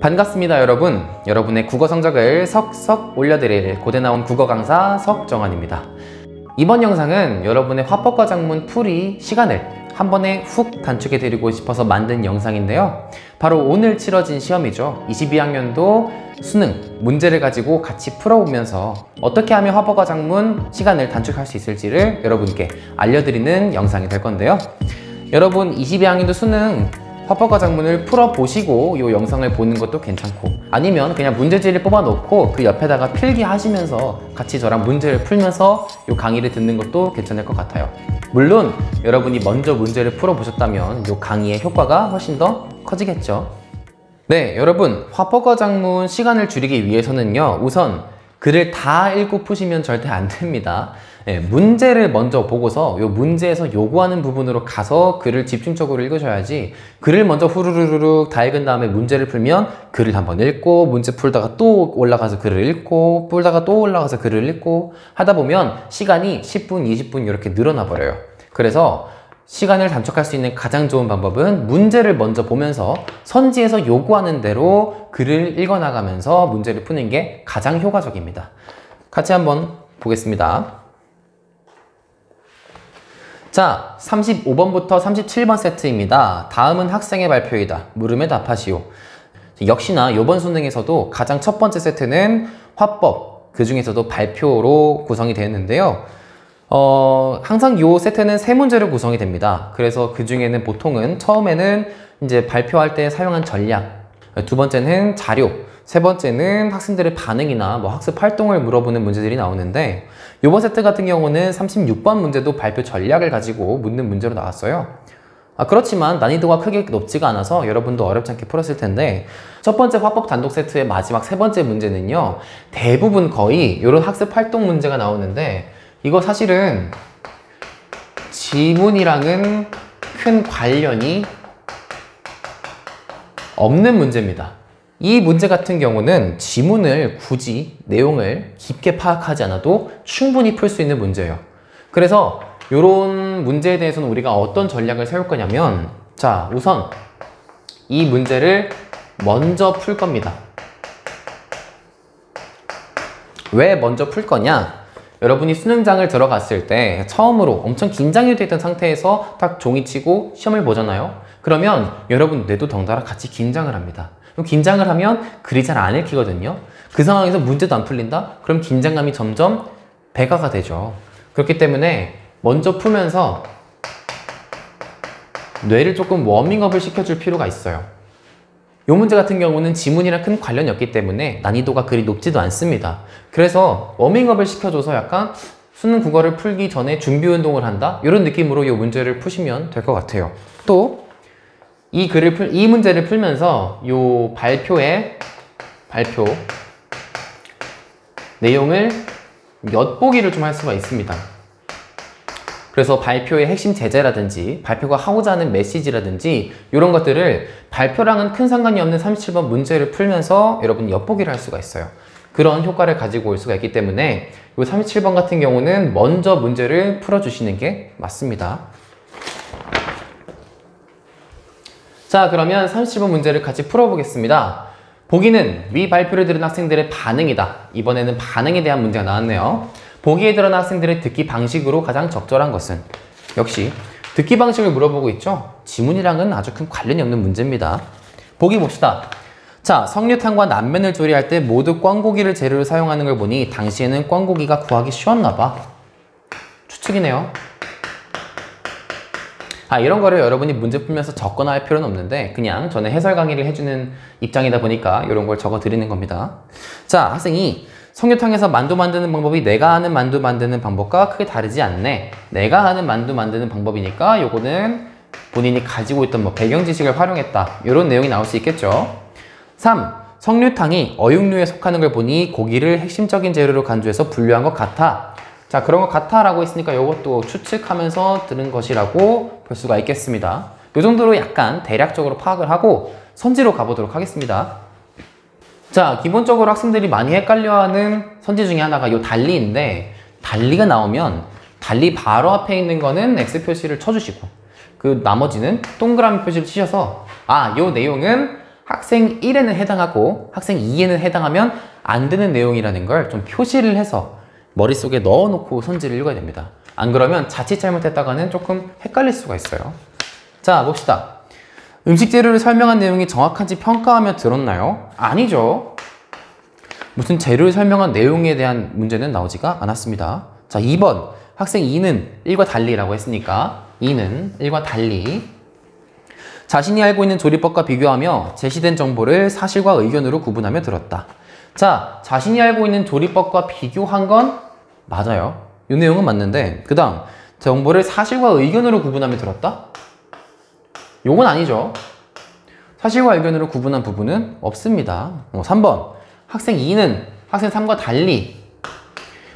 반갑습니다 여러분. 여러분의 국어 성적을 석석 올려드릴 고대나온 국어 강사 석정환입니다. 이번 영상은 여러분의 화법과 작문 풀이 시간을 한 번에 훅 단축해 드리고 싶어서 만든 영상인데요. 바로 오늘 치러진 시험이죠. 22학년도 수능 문제를 가지고 같이 풀어보면서 어떻게 하면 화법과 작문 시간을 단축할 수 있을지를 여러분께 알려드리는 영상이 될 건데요. 여러분 22학년도 수능 화법과 작문을 풀어보시고 이 영상을 보는 것도 괜찮고, 아니면 그냥 문제지를 뽑아놓고 그 옆에다가 필기하시면서 같이 저랑 문제를 풀면서 이 강의를 듣는 것도 괜찮을 것 같아요. 물론 여러분이 먼저 문제를 풀어보셨다면 이 강의의 효과가 훨씬 더 커지겠죠. 네, 여러분 화법과 작문 시간을 줄이기 위해서는요, 우선 글을 다 읽고 푸시면 절대 안 됩니다. 네, 문제를 먼저 보고서 요 문제에서 요구하는 부분으로 가서 글을 집중적으로 읽으셔야지, 글을 먼저 후루루룩 다 읽은 다음에 문제를 풀면 글을 한번 읽고 문제 풀다가 또 올라가서 글을 읽고 풀다가 또 올라가서 글을 읽고 하다 보면 시간이 10분, 20분 이렇게 늘어나 버려요. 그래서 시간을 단축할 수 있는 가장 좋은 방법은 문제를 먼저 보면서 선지에서 요구하는 대로 글을 읽어나가면서 문제를 푸는 게 가장 효과적입니다. 같이 한번 보겠습니다. 자, 35번부터 37번 세트입니다. 다음은 학생의 발표이다. 물음에 답하시오. 역시나 이번 수능에서도 가장 첫 번째 세트는 화법, 그 중에서도 발표로 구성이 되었는데요. 항상 이 세트는 세 문제로 구성이 됩니다. 그래서 그 중에는 보통은 처음에는 이제 발표할 때 사용한 전략, 두 번째는 자료, 세 번째는 학생들의 반응이나 학습 활동을 물어보는 문제들이 나오는데, 이번 세트 같은 경우는 36번 문제도 발표 전략을 가지고 묻는 문제로 나왔어요. 그렇지만 난이도가 크게 높지가 않아서 여러분도 어렵지 않게 풀었을 텐데, 첫 번째 화법 단독 세트의 마지막 세 번째 문제는요, 대부분 거의 이런 학습 활동 문제가 나오는데, 이거 사실은 지문이랑은 큰 관련이 없는 문제입니다. 이 문제 같은 경우는 지문을 굳이 내용을 깊게 파악하지 않아도 충분히 풀 수 있는 문제예요. 그래서 이런 문제에 대해서는 우리가 어떤 전략을 세울 거냐면, 자, 우선 이 문제를 먼저 풀 겁니다. 왜 먼저 풀 거냐? 여러분이 수능장을 들어갔을 때 처음으로 엄청 긴장이 되어 있던 상태에서 딱 종이치고 시험을 보잖아요. 그러면 여러분 뇌도 덩달아 같이 긴장을 합니다. 그럼 긴장을 하면 글이 잘 안 읽히거든요. 그 상황에서 문제도 안 풀린다? 그럼 긴장감이 점점 배가가 되죠. 그렇기 때문에 먼저 풀면서 뇌를 조금 워밍업을 시켜줄 필요가 있어요. 이 문제 같은 경우는 지문이랑 큰 관련이 없기 때문에 난이도가 그리 높지도 않습니다. 그래서 워밍업을 시켜줘서 약간 수능 국어를 풀기 전에 준비 운동을 한다? 이런 느낌으로 이 문제를 푸시면 될 것 같아요. 또 이 문제를 풀면서 이 발표 내용을 엿보기를 좀 할 수가 있습니다. 그래서 발표의 핵심 제재라든지 발표가 하고자 하는 메시지라든지 이런 것들을 발표랑은 큰 상관이 없는 37번 문제를 풀면서 여러분이 엿보기를 할 수가 있어요. 그런 효과를 가지고 올 수가 있기 때문에 이 37번 같은 경우는 먼저 문제를 풀어주시는 게 맞습니다. 자, 그러면 37번 문제를 같이 풀어보겠습니다. 보기는 위 발표를 들은 학생들의 반응이다. 이번에는 반응에 대한 문제가 나왔네요. 보기에 들어간 학생들의 듣기 방식으로 가장 적절한 것은? 역시 듣기 방식을 물어보고 있죠. 지문이랑은 아주 큰 관련이 없는 문제입니다. 보기 봅시다. 자, 석류탕과 남면을 조리할 때 모두 꽝고기를 재료로 사용하는 걸 보니 당시에는 꽝고기가 구하기 쉬웠나 봐. 추측이네요. 이런 거를 여러분이 문제 풀면서 적거나 할 필요는 없는데, 그냥 저는 해설 강의를 해주는 입장이다 보니까 이런 걸 적어 드리는 겁니다. 자, 학생이 석류탕에서 만두 만드는 방법이 내가 아는 만두 만드는 방법과 크게 다르지 않네. 내가 아는 만두 만드는 방법이니까 요거는 본인이 가지고 있던 배경 지식을 활용했다. 이런 내용이 나올 수 있겠죠. 3. 석류탕이 어육류에 속하는 걸 보니 고기를 핵심적인 재료로 간주해서 분류한 것 같아. 자, 그런 것 같아 라고 했으니까 이것도 추측하면서 들은 것이라고 볼 수가 있겠습니다. 이 정도로 약간 대략적으로 파악을 하고 선지로 가보도록 하겠습니다. 자, 기본적으로 학생들이 많이 헷갈려하는 선지 중에 하나가 이 달리인데, 달리가 나오면 달리 바로 앞에 있는 거는 X 표시를 쳐주시고, 그 나머지는 동그라미 표시를 치셔서 요 내용은 학생 1에는 해당하고 학생 2에는 해당하면 안 되는 내용이라는 걸 좀 표시를 해서 머릿속에 넣어놓고 선지를 읽어야 됩니다. 안 그러면 자칫 잘못했다가는 조금 헷갈릴 수가 있어요. 자, 봅시다. 음식 재료를 설명한 내용이 정확한지 평가하며 들었나요? 아니죠. 무슨 재료를 설명한 내용에 대한 문제는 나오지가 않았습니다. 자, 2번. 학생 2는 1과 달리라고 했으니까 2는 1과 달리 자신이 알고 있는 조리법과 비교하며 제시된 정보를 사실과 의견으로 구분하며 들었다. 자, 자신이 알고 있는 조리법과 비교한 건 맞아요. 이 내용은 맞는데 그 다음 정보를 사실과 의견으로 구분하며 들었다? 요건 아니죠. 사실과 의견으로 구분한 부분은 없습니다. 3번. 학생 2는 학생 3과 달리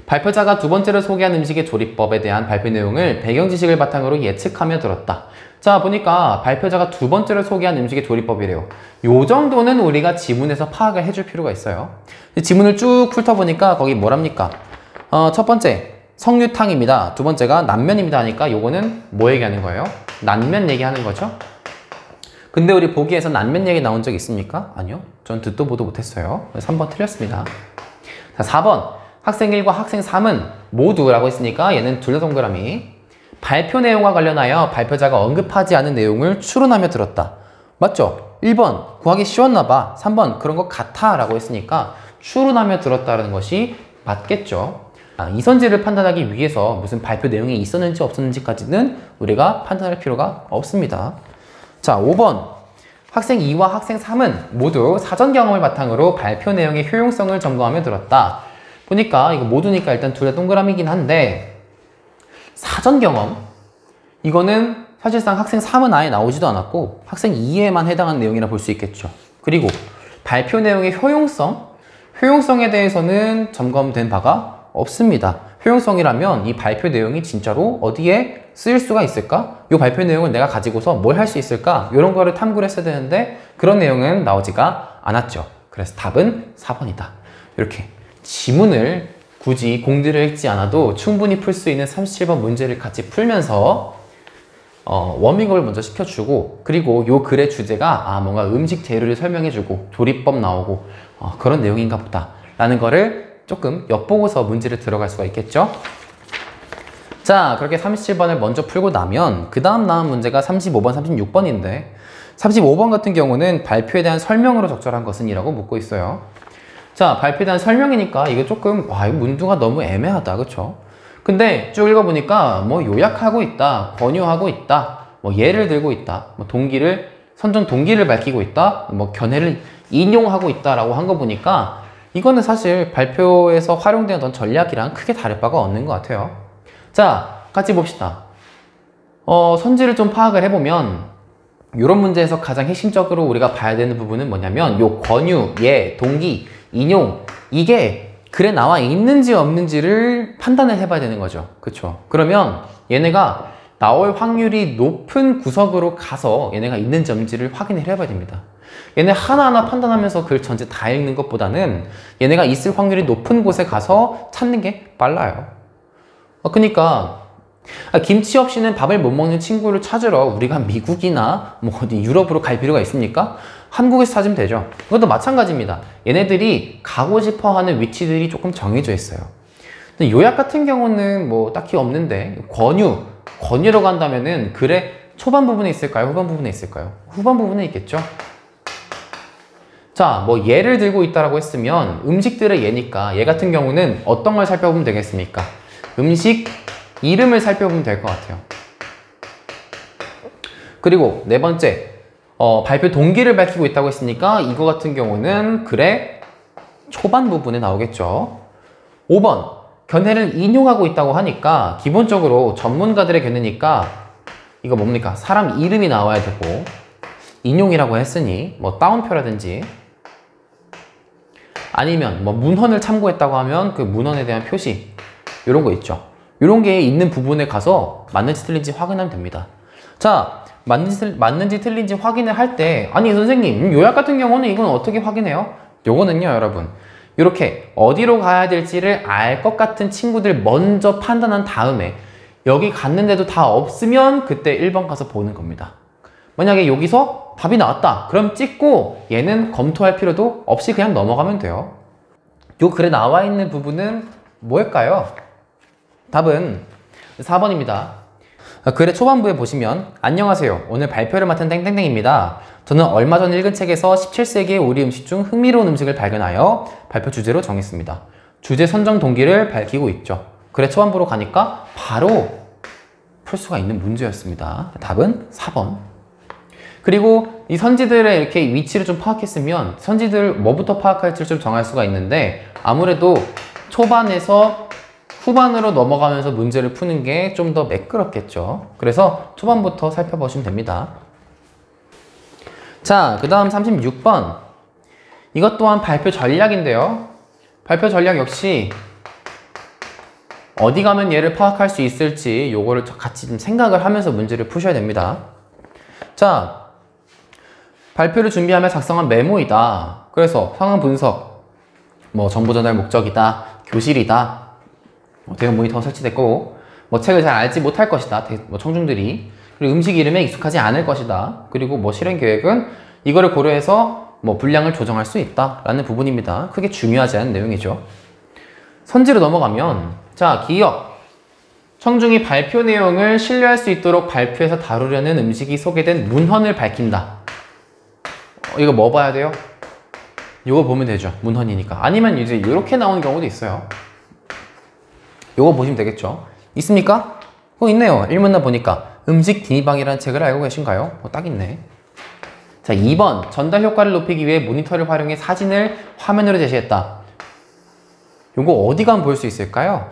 발표자가 두 번째로 소개한 음식의 조리법에 대한 발표 내용을 배경 지식을 바탕으로 예측하며 들었다. 자, 보니까 발표자가 두 번째로 소개한 음식의 조리법이래요. 요 정도는 우리가 지문에서 파악을 해줄 필요가 있어요. 지문을 쭉 훑어보니까 거기 뭐랍니까? 첫 번째 석류탕입니다. 두 번째가 난면입니다 하니까 요거는 뭐 얘기하는 거예요? 난면 얘기하는 거죠? 근데 우리 보기에서 난면 얘기 나온 적 있습니까? 아니요. 전 듣도 보도 못했어요. 그래서 3번 틀렸습니다. 자, 4번. 학생 1과 학생 3은 모두 라고 했으니까 얘는 둘 다 동그라미. 발표 내용과 관련하여 발표자가 언급하지 않은 내용을 추론하며 들었다. 맞죠? 1번 구하기 쉬웠나봐. 3번 그런 것 같아 라고 했으니까 추론하며 들었다는 것이 맞겠죠. 이 선지를 판단하기 위해서 무슨 발표 내용이 있었는지 없었는지까지는 우리가 판단할 필요가 없습니다. 자, 5번. 학생 2와 학생 3은 모두 사전 경험을 바탕으로 발표 내용의 효용성을 점검하며 들었다. 보니까 이거 모두니까 일단 둘 다 동그라미긴 한데 사전 경험? 이거는 사실상 학생 3은 아예 나오지도 않았고 학생 2에만 해당하는 내용이라 볼 수 있겠죠. 그리고 발표 내용의 효용성? 효용성에 대해서는 점검된 바가 없습니다. 효용성이라면 이 발표 내용이 진짜로 어디에 쓰일 수가 있을까? 이 발표 내용을 내가 가지고서 뭘 할 수 있을까? 이런 거를 탐구를 했어야 되는데 그런 내용은 나오지가 않았죠. 그래서 답은 4번이다. 이렇게 지문을 굳이 공들여 읽지 않아도 충분히 풀 수 있는 37번 문제를 같이 풀면서 워밍업을 먼저 시켜주고 그리고 요 글의 주제가 뭔가 음식 재료를 설명해주고 조리법 나오고 그런 내용인가 보다 라는 거를 조금 엿보고서 문제를 들어갈 수가 있겠죠. 자, 그렇게 37번을 먼저 풀고 나면 그 다음 나온 문제가 35번, 36번인데 35번 같은 경우는 발표에 대한 설명으로 적절한 것은 이라고 묻고 있어요. 자, 발표에 대한 설명이니까 이거 조금 이거 문두가 너무 애매하다, 그쵸? 근데 쭉 읽어보니까 뭐 요약하고 있다, 권유하고 있다, 뭐 예를 들고 있다, 뭐 선정 동기를 밝히고 있다, 뭐 견해를 인용하고 있다라고 한 거 보니까 이거는 사실 발표에서 활용되던 전략이랑 크게 다를 바가 없는 것 같아요. 자, 같이 봅시다. 선지를 좀 파악을 해보면 이런 문제에서 가장 핵심적으로 우리가 봐야 되는 부분은 뭐냐면 요 권유, 예, 동기, 인용 이게 글에 나와 있는지 없는지를 판단을 해봐야 되는 거죠. 그쵸? 그러면 얘네가 나올 확률이 높은 구석으로 가서 얘네가 있는지 없는지를 확인을 해봐야 됩니다. 얘네 하나하나 판단하면서 글 전체 다 읽는 것보다는 얘네가 있을 확률이 높은 곳에 가서 찾는 게 빨라요. 그러니까 김치 없이는 밥을 못 먹는 친구를 찾으러 우리가 미국이나 뭐 어디 유럽으로 갈 필요가 있습니까? 한국에서 찾으면 되죠. 이것도 마찬가지입니다. 얘네들이 가고 싶어 하는 위치들이 조금 정해져 있어요. 근데 요약 같은 경우는 뭐 딱히 없는데 권유라고 한다면은 글의 초반 부분에 있을까요? 후반 부분에 있을까요? 후반 부분에 있겠죠. 자, 뭐 예를 들고 있다라고 했으면 음식들의 예니까 얘 같은 경우는 어떤 걸 살펴보면 되겠습니까? 음식 이름을 살펴보면 될 것 같아요. 그리고 네 번째, 발표 동기를 밝히고 있다고 했으니까 이거 같은 경우는 글의 초반 부분에 나오겠죠. 5번, 견해를 인용하고 있다고 하니까 기본적으로 전문가들의 견해니까 이거 뭡니까? 사람 이름이 나와야 되고 인용이라고 했으니 뭐 따옴표라든지 아니면 뭐 문헌을 참고했다고 하면 그 문헌에 대한 표시 이런 거 있죠. 이런 게 있는 부분에 가서 맞는지 틀린지 확인하면 됩니다. 자, 맞는지 틀린지 확인을 할 때 아니 선생님 요약 같은 경우는 이건 어떻게 확인해요? 요거는요 여러분 이렇게 어디로 가야 될지를 알 것 같은 친구들 먼저 판단한 다음에 여기 갔는데도 다 없으면 그때 1번 가서 보는 겁니다. 만약에 여기서 답이 나왔다. 그럼 찍고 얘는 검토할 필요도 없이 그냥 넘어가면 돼요. 요 글에 나와 있는 부분은 뭘까요? 답은 4번입니다. 글의 초반부에 보시면 안녕하세요. 오늘 발표를 맡은 땡땡땡입니다. 저는 얼마 전 읽은 책에서 17세기의 우리 음식 중 흥미로운 음식을 발견하여 발표 주제로 정했습니다. 주제 선정 동기를 밝히고 있죠. 글의 초반부로 가니까 바로 풀 수가 있는 문제였습니다. 답은 4번. 그리고 이 선지들의 이렇게 위치를 좀 파악했으면 선지들 뭐부터 파악할지를 좀 정할 수가 있는데 아무래도 초반에서 후반으로 넘어가면서 문제를 푸는 게 좀 더 매끄럽겠죠. 그래서 초반부터 살펴보시면 됩니다. 자, 그 다음 36번. 이것 또한 발표 전략인데요. 발표 전략 역시 어디 가면 얘를 파악할 수 있을지 요거를 같이 좀 생각을 하면서 문제를 푸셔야 됩니다. 자, 발표를 준비하며 작성한 메모이다. 그래서 상황 분석, 뭐 정보 전달 목적이다, 교실이다, 대형 모니터가 설치됐고, 뭐 책을 잘 알지 못할 것이다, 청중들이. 그리고 음식 이름에 익숙하지 않을 것이다. 그리고 뭐 실행 계획은 이거를 고려해서 뭐 분량을 조정할 수 있다 라는 부분입니다. 크게 중요하지 않은 내용이죠. 선지로 넘어가면, 자, 기억. 청중이 발표 내용을 신뢰할 수 있도록 발표에서 다루려는 음식이 소개된 문헌을 밝힌다. 이거 뭐 봐야 돼요? 이거 보면 되죠. 문헌이니까. 아니면 이제 이렇게 나오는 경우도 있어요. 이거 보시면 되겠죠. 있습니까? 있네요. 일문단 보니까 음식 디니방이라는 책을 알고 계신가요? 딱 있네. 자, 2번. 전달 효과를 높이기 위해 모니터를 활용해 사진을 화면으로 제시했다. 이거 어디 가면 볼 수 있을까요?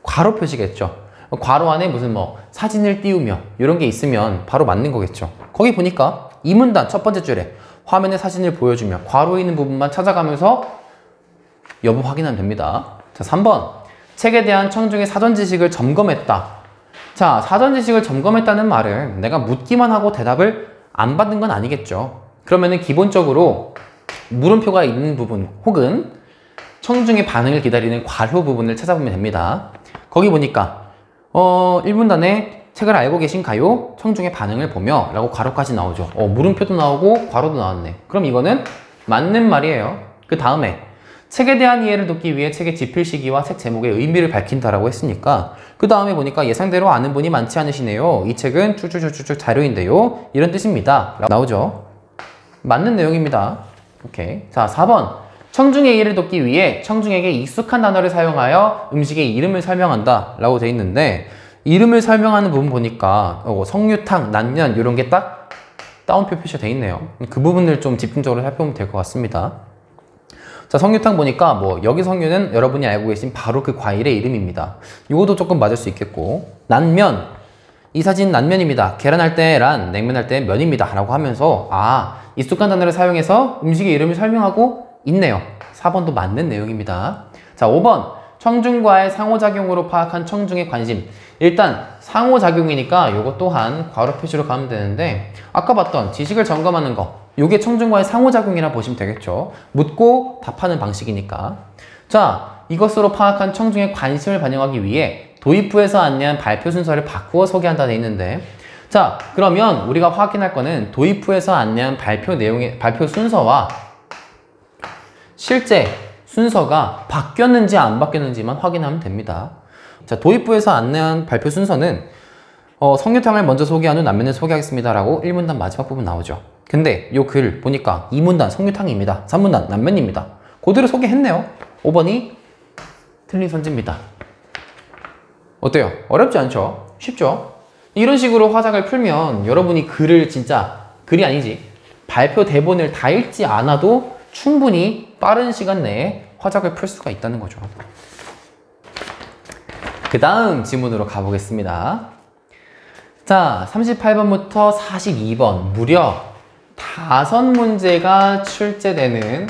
괄호 표시겠죠. 괄호 안에 무슨 뭐 사진을 띄우며 이런 게 있으면 바로 맞는 거겠죠. 거기 보니까 이 문단 첫 번째 줄에 화면에 사진을 보여주며 괄호에 있는 부분만 찾아가면서 여부 확인하면 됩니다. 자, 3번. 책에 대한 청중의 사전 지식을 점검했다. 자, 사전 지식을 점검했다는 말은 내가 묻기만 하고 대답을 안 받는 건 아니겠죠. 그러면은 기본적으로 물음표가 있는 부분 혹은 청중의 반응을 기다리는 괄호 부분을 찾아보면 됩니다. 거기 보니까 1분단에 책을 알고 계신가요? 청중의 반응을 보며 라고 괄호까지 나오죠. 물음표도 나오고 괄호도 나왔네. 그럼 이거는 맞는 말이에요. 그 다음에 책에 대한 이해를 돕기 위해 책의 집필 시기와 책 제목의 의미를 밝힌다라고 했으니까 그 다음에 보니까 예상대로 아는 분이 많지 않으시네요. 이 책은 쭉쭉쭉쭉 자료인데요. 이런 뜻입니다. 나오죠. 맞는 내용입니다. 오케이. 자, 4번. 청중의 이해를 돕기 위해 청중에게 익숙한 단어를 사용하여 음식의 이름을 설명한다 라고 돼 있는데 이름을 설명하는 부분 보니까 석류탕, 난면 이런 게 딱 따옴표 표시가 돼 있네요. 그 부분을 좀 집중적으로 살펴보면 될 것 같습니다. 자, 석류탕 보니까 뭐 여기 석류는 여러분이 알고 계신 바로 그 과일의 이름입니다. 이것도 조금 맞을 수 있겠고 난면, 이 사진 난면입니다. 계란할 때 란, 냉면할 때 면입니다 라고 하면서 익숙한 단어를 사용해서 음식의 이름을 설명하고 있네요. 4번도 맞는 내용입니다. 자, 5번. 청중과의 상호작용으로 파악한 청중의 관심. 일단 상호작용이니까 이것 또한 괄호 표시로 가면 되는데 아까 봤던 지식을 점검하는 거 이게 청중과의 상호작용이라 보시면 되겠죠. 묻고 답하는 방식이니까. 자, 이것으로 파악한 청중의 관심을 반영하기 위해 도입부에서 안내한 발표 순서를 바꾸어 소개한다 돼 있는데 자, 그러면 우리가 확인할 거는 도입부에서 안내한 발표 내용의 발표 순서와 실제 순서가 바뀌었는지 안 바뀌었는지만 확인하면 됩니다. 자, 도입부에서 안내한 발표 순서는 석류탕을 먼저 소개한 후 난면을 소개하겠습니다 라고 1문단 마지막 부분 나오죠. 근데 요 글 보니까 2문단 석류탕입니다. 3문단 난면입니다. 그대로 소개했네요. 5번이 틀린 선지입니다. 어때요? 어렵지 않죠? 쉽죠? 이런 식으로 화작을 풀면 여러분이 글을 진짜 글이 아니지 발표 대본을 다 읽지 않아도 충분히 빠른 시간 내에 화작을 풀 수가 있다는 거죠. 그 다음 지문으로 가보겠습니다. 자, 38번부터 42번 무려 5문제가 출제되는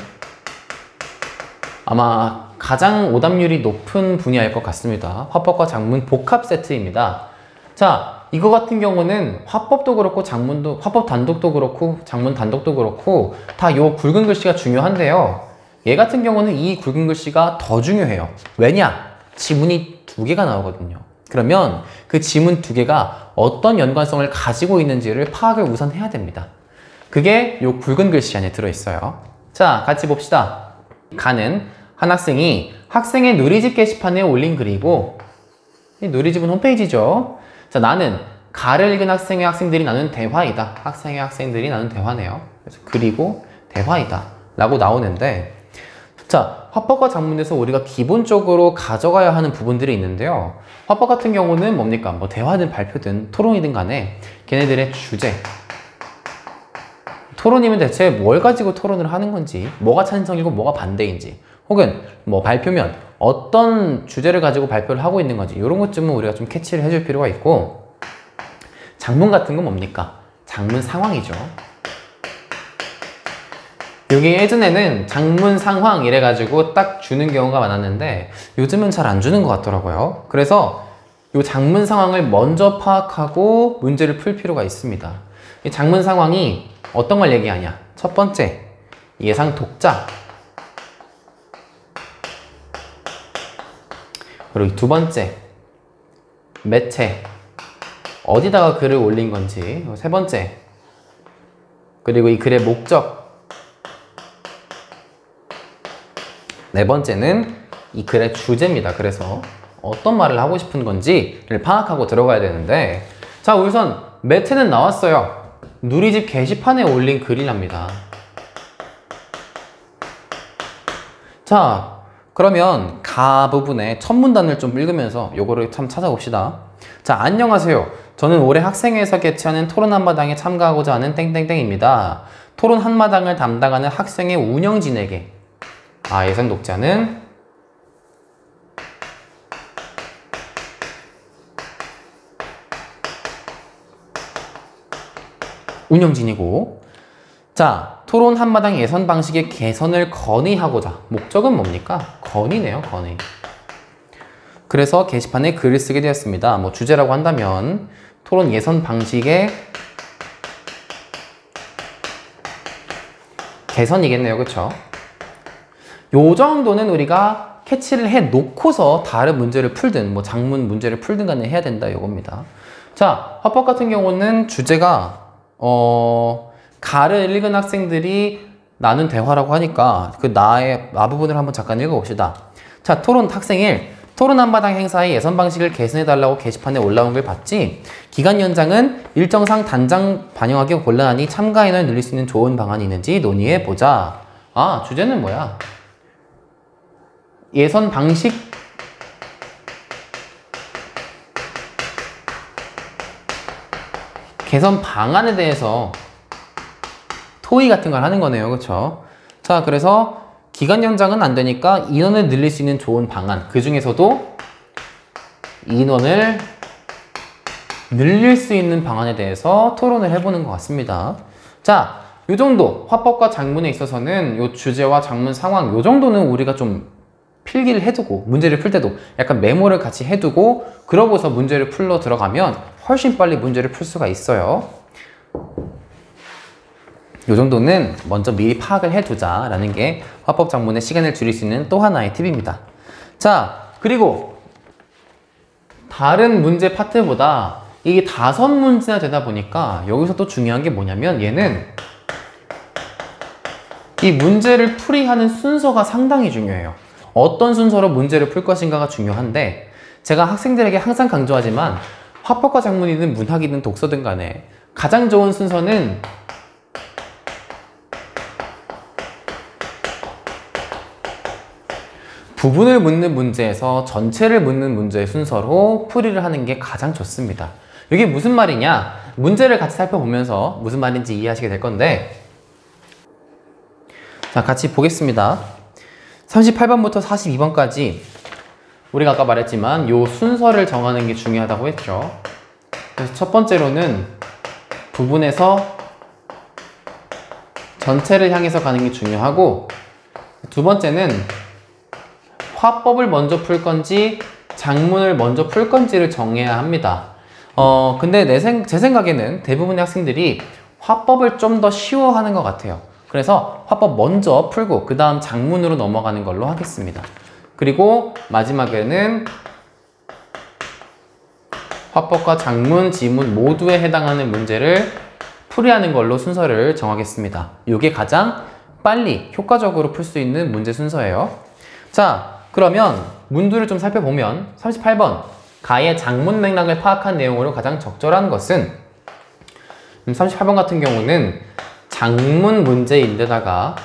아마 가장 오답률이 높은 분야일 것 같습니다. 화법과 작문 복합 세트입니다. 자, 이거 같은 경우는 화법도 그렇고 작문도, 화법 단독도 그렇고 작문 단독도 그렇고 다 요 굵은 글씨가 중요한데요. 얘 같은 경우는 이 굵은 글씨가 더 중요해요. 왜냐? 지문이 2개가 나오거든요. 그러면 그 지문 두 개가 어떤 연관성을 가지고 있는지를 파악을 우선 해야 됩니다. 그게 요 굵은 글씨 안에 들어있어요. 자, 같이 봅시다. 가는 한 학생이 학생의 누리집 게시판에 올린 글이고, 이 누리집은 홈페이지죠. 자, 나는 가를 읽은 학생들이 나눈 대화이다. 학생들이 나눈 대화네요. 그래서 글이고 대화이다 라고 나오는데, 자, 화법과 작문에서 우리가 기본적으로 가져가야 하는 부분들이 있는데요. 화법 같은 경우는 뭡니까? 뭐 대화든 발표든 토론이든 간에 걔네들의 주제, 토론이면 대체 뭘 가지고 토론을 하는 건지, 뭐가 찬성이고 뭐가 반대인지, 혹은 뭐 발표면 어떤 주제를 가지고 발표를 하고 있는 건지, 이런 것쯤은 우리가 좀 캐치를 해줄 필요가 있고, 작문 같은 건 뭡니까? 작문 상황이죠. 여기 예전에는 작문 상황 이래가지고 딱 주는 경우가 많았는데 요즘은 잘 안 주는 것 같더라고요. 그래서 이 작문 상황을 먼저 파악하고 문제를 풀 필요가 있습니다. 이 작문 상황이 어떤 걸 얘기하냐? 첫 번째, 예상 독자. 그리고 두 번째, 매체. 어디다가 글을 올린 건지. 세 번째, 그리고 이 글의 목적. 네 번째는 이 글의 주제입니다. 그래서 어떤 말을 하고 싶은 건지를 파악하고 들어가야 되는데, 자, 우선 매체는 나왔어요. 누리집 게시판에 올린 글이랍니다. 자, 그러면 가 부분의 첫 문단을 좀 읽으면서 요거를 참 찾아봅시다. 자, 안녕하세요. 저는 올해 학생회에서 개최하는 토론 한마당에 참가하고자 하는 땡땡땡입니다. 토론 한마당을 담당하는 학생의 운영진에게, 예상 독자는 운영진이고, 자, 토론 한마당 예선 방식의 개선을 건의하고자, 목적은 뭡니까? 건의네요, 건의. 그래서 게시판에 글을 쓰게 되었습니다. 뭐 주제라고 한다면 토론 예선 방식의 개선이겠네요, 그쵸? 요 정도는 우리가 캐치를 해 놓고서 다른 문제를 풀든 뭐 작문 문제를 풀든 간에 해야 된다, 요겁니다. 자, 화법 같은 경우는 주제가 가를 읽은 학생들이 나눈 대화라고 하니까 그 나 부분을 한번 잠깐 읽어봅시다. 자, 토론 학생일 토론 한마당 행사의 예선 방식을 개선해달라고 게시판에 올라온 걸 봤지? 기간 연장은 일정상 단장 반영하기 곤란하니 참가 인원을 늘릴 수 있는 좋은 방안이 있는지 논의해보자. 주제는 뭐야? 예선 방식? 개선 방안에 대해서 토의 같은 걸 하는 거네요. 그쵸? 자, 그래서 기간 연장은 안 되니까 인원을 늘릴 수 있는 좋은 방안, 그 중에서도 인원을 늘릴 수 있는 방안에 대해서 토론을 해보는 것 같습니다. 자, 요 정도 화법과 작문에 있어서는 요 주제와 작문 상황 요 정도는 우리가 좀 필기를 해두고 문제를 풀 때도 약간 메모를 같이 해두고 그러고서 문제를 풀러 들어가면 훨씬 빨리 문제를 풀 수가 있어요. 요 정도는 먼저 미리 파악을 해두자 라는 게 화법 작문의 시간을 줄일 수 있는 또 하나의 팁입니다. 자, 그리고 다른 문제 파트보다 이게 5문제나 되다 보니까 여기서 또 중요한 게 뭐냐면 얘는 이 문제를 풀이하는 순서가 상당히 중요해요. 어떤 순서로 문제를 풀 것인가가 중요한데, 제가 학생들에게 항상 강조하지만 화법과 작문이든 문학이든 독서든 간에 가장 좋은 순서는 부분을 묻는 문제에서 전체를 묻는 문제의 순서로 풀이를 하는 게 가장 좋습니다. 이게 무슨 말이냐? 문제를 같이 살펴보면서 무슨 말인지 이해하시게 될 건데, 자, 같이 보겠습니다. 38번부터 42번까지 우리가 아까 말했지만 요 순서를 정하는 게 중요하다고 했죠. 그래서 첫 번째로는 부분에서 전체를 향해서 가는 게 중요하고, 두 번째는 화법을 먼저 풀 건지 작문을 먼저 풀 건지를 정해야 합니다. 근데 제 생각에는 대부분의 학생들이 화법을 좀 더 쉬워하는 것 같아요. 그래서 화법 먼저 풀고 그 다음 작문으로 넘어가는 걸로 하겠습니다. 그리고 마지막에는 화법과 작문, 지문 모두에 해당하는 문제를 풀이하는 걸로 순서를 정하겠습니다. 이게 가장 빨리 효과적으로 풀 수 있는 문제 순서예요. 자, 그러면 문두를 좀 살펴보면 38번 가의 작문 맥락을 파악한 내용으로 가장 적절한 것은 38번 같은 경우는 작문 문제인데다가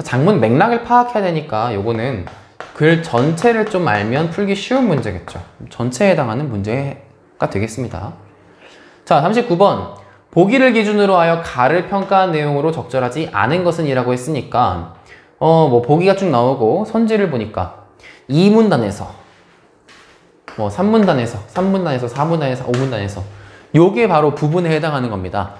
작문 맥락을 파악해야 되니까 요거는 글 전체를 좀 알면 풀기 쉬운 문제겠죠. 전체에 해당하는 문제가 되겠습니다. 자, 39번 보기를 기준으로 하여 가를 평가한 내용으로 적절하지 않은 것은 이라고 했으니까 뭐 보기가 쭉 나오고 선지를 보니까 2문단에서 뭐 3문단에서 3문단에서 4문단에서 5문단에서 요게 바로 부분에 해당하는 겁니다.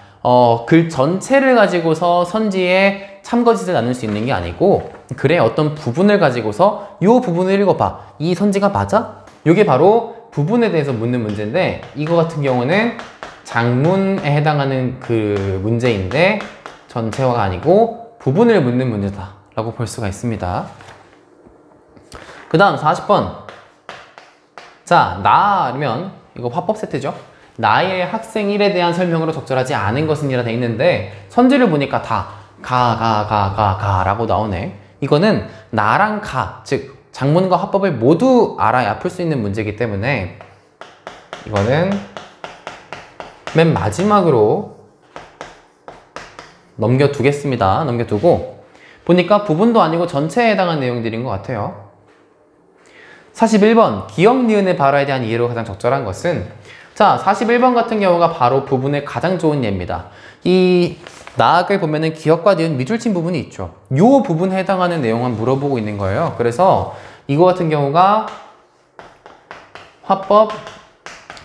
글 전체를 가지고서 선지에 참거짓을 나눌 수 있는 게 아니고 글의 어떤 부분을 가지고서 요 부분을 읽어봐. 이 선지가 맞아? 요게 바로 부분에 대해서 묻는 문제인데 이거 같은 경우는 장문에 해당하는 그 문제인데 전체화가 아니고 부분을 묻는 문제다 라고 볼 수가 있습니다. 그 다음 40번 자, 나면 이거 화법 세트죠. 나의 학생 1에 대한 설명으로 적절하지 않은 것은 이라 돼 있는데 선지를 보니까 다 라고 나오네. 이거는 나랑 가, 즉 장문과 화법을 모두 알아야 풀 수 있는 문제이기 때문에 이거는 맨 마지막으로 넘겨두겠습니다. 넘겨두고 보니까 부분도 아니고 전체에 해당한 내용들인 것 같아요. 41번 기역, 니은의 발화에 대한 이해로 가장 적절한 것은 자, 41번 같은 경우가 바로 부분의 가장 좋은 예입니다. 이 나학을 보면은 기역과 니은 밑줄친 부분이 있죠. 요 부분에 해당하는 내용만 물어보고 있는 거예요. 그래서 이거 같은 경우가 화법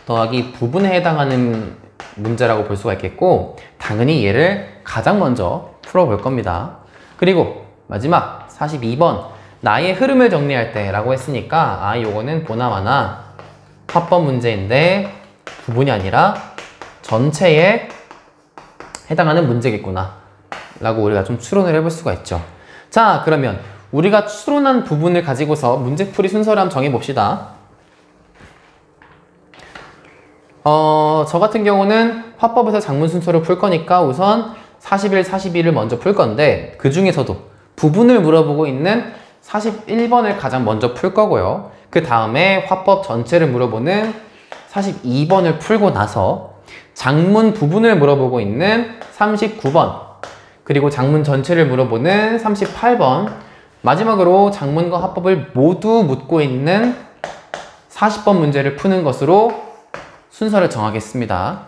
더하기 부분에 해당하는 문제라고 볼 수가 있겠고 당연히 얘를 가장 먼저 풀어볼 겁니다. 그리고 마지막 42번 나의 흐름을 정리할 때 라고 했으니까 요거는 보나마나 화법 문제인데 부분이 아니라 전체에 해당하는 문제겠구나 라고 우리가 좀 추론을 해볼 수가 있죠. 자, 그러면 우리가 추론한 부분을 가지고서 문제풀이 순서를 한번 정해봅시다. 저 같은 경우는 화법에서 장문 순서를 풀 거니까 우선 41, 42를 먼저 풀 건데 그 중에서도 부분을 물어보고 있는 41번을 가장 먼저 풀 거고요. 그 다음에 화법 전체를 물어보는 42번을 풀고 나서 장문 부분을 물어보고 있는 39번 그리고 장문 전체를 물어보는 38번 마지막으로 장문과 화법을 모두 묻고 있는 40번 문제를 푸는 것으로 순서를 정하겠습니다.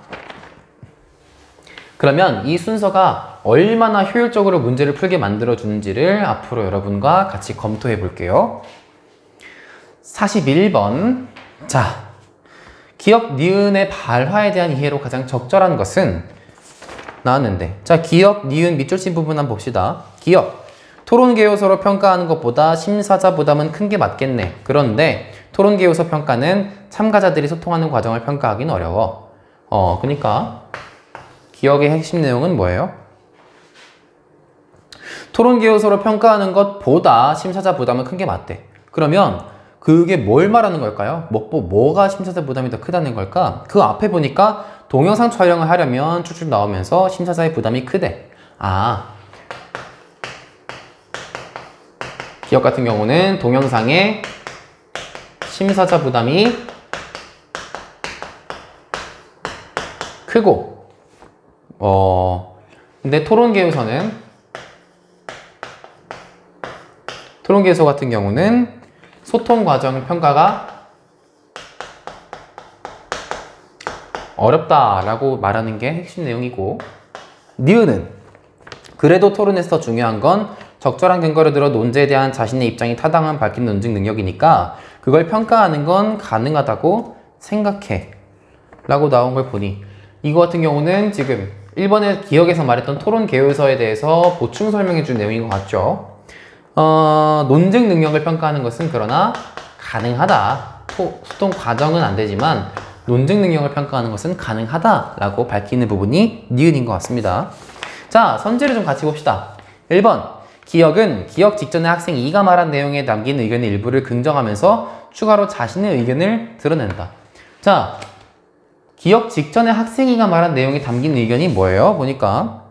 그러면 이 순서가 얼마나 효율적으로 문제를 풀게 만들어주는지를 앞으로 여러분과 같이 검토해 볼게요. 41번 자, 기역, 니은의 발화에 대한 이해로 가장 적절한 것은 나왔는데 자, 기역, 니은 밑줄친 부분 한번 봅시다. 기역, 토론개요서로 평가하는 것보다 심사자 부담은 큰 게 맞겠네. 그런데 토론개요서 평가는 참가자들이 소통하는 과정을 평가하기는 어려워. 그러니까 기역의 핵심 내용은 뭐예요? 토론개요서로 평가하는 것보다 심사자 부담은 큰 게 맞대. 그러면 그게 뭘 말하는 걸까요? 뭐가 심사자 부담이 더 크다는 걸까? 그 앞에 보니까 동영상 촬영을 하려면 쭉쭉 나오면서 심사자의 부담이 크대. 기역 같은 경우는 동영상에 심사자 부담이 크고 근데 토론개요서 같은 경우는 소통 과정 평가가 어렵다라고 말하는 게 핵심 내용이고 니은은 그래도 토론에서 더 중요한 건 적절한 근거를 들어 논제에 대한 자신의 입장이 타당한 밝힌 논증 능력이니까 그걸 평가하는 건 가능하다고 생각해 라고 나온 걸 보니 이거 같은 경우는 지금 1번에 기역에서 말했던 토론 개요서에 대해서 보충 설명해 준 내용인 것 같죠. 논증 능력을 평가하는 것은 그러나 가능하다. 소통 과정은 안 되지만 논증 능력을 평가하는 것은 가능하다 라고 밝히는 부분이 니은인 것 같습니다. 자, 선지를 좀 같이 봅시다. 1번 기역은 기역 직전에 학생 2가 말한 내용에 남긴 의견의 일부를 긍정하면서 추가로 자신의 의견을 드러낸다. 자, 기억 직전에 학생이가 말한 내용이 담긴 의견이 뭐예요? 보니까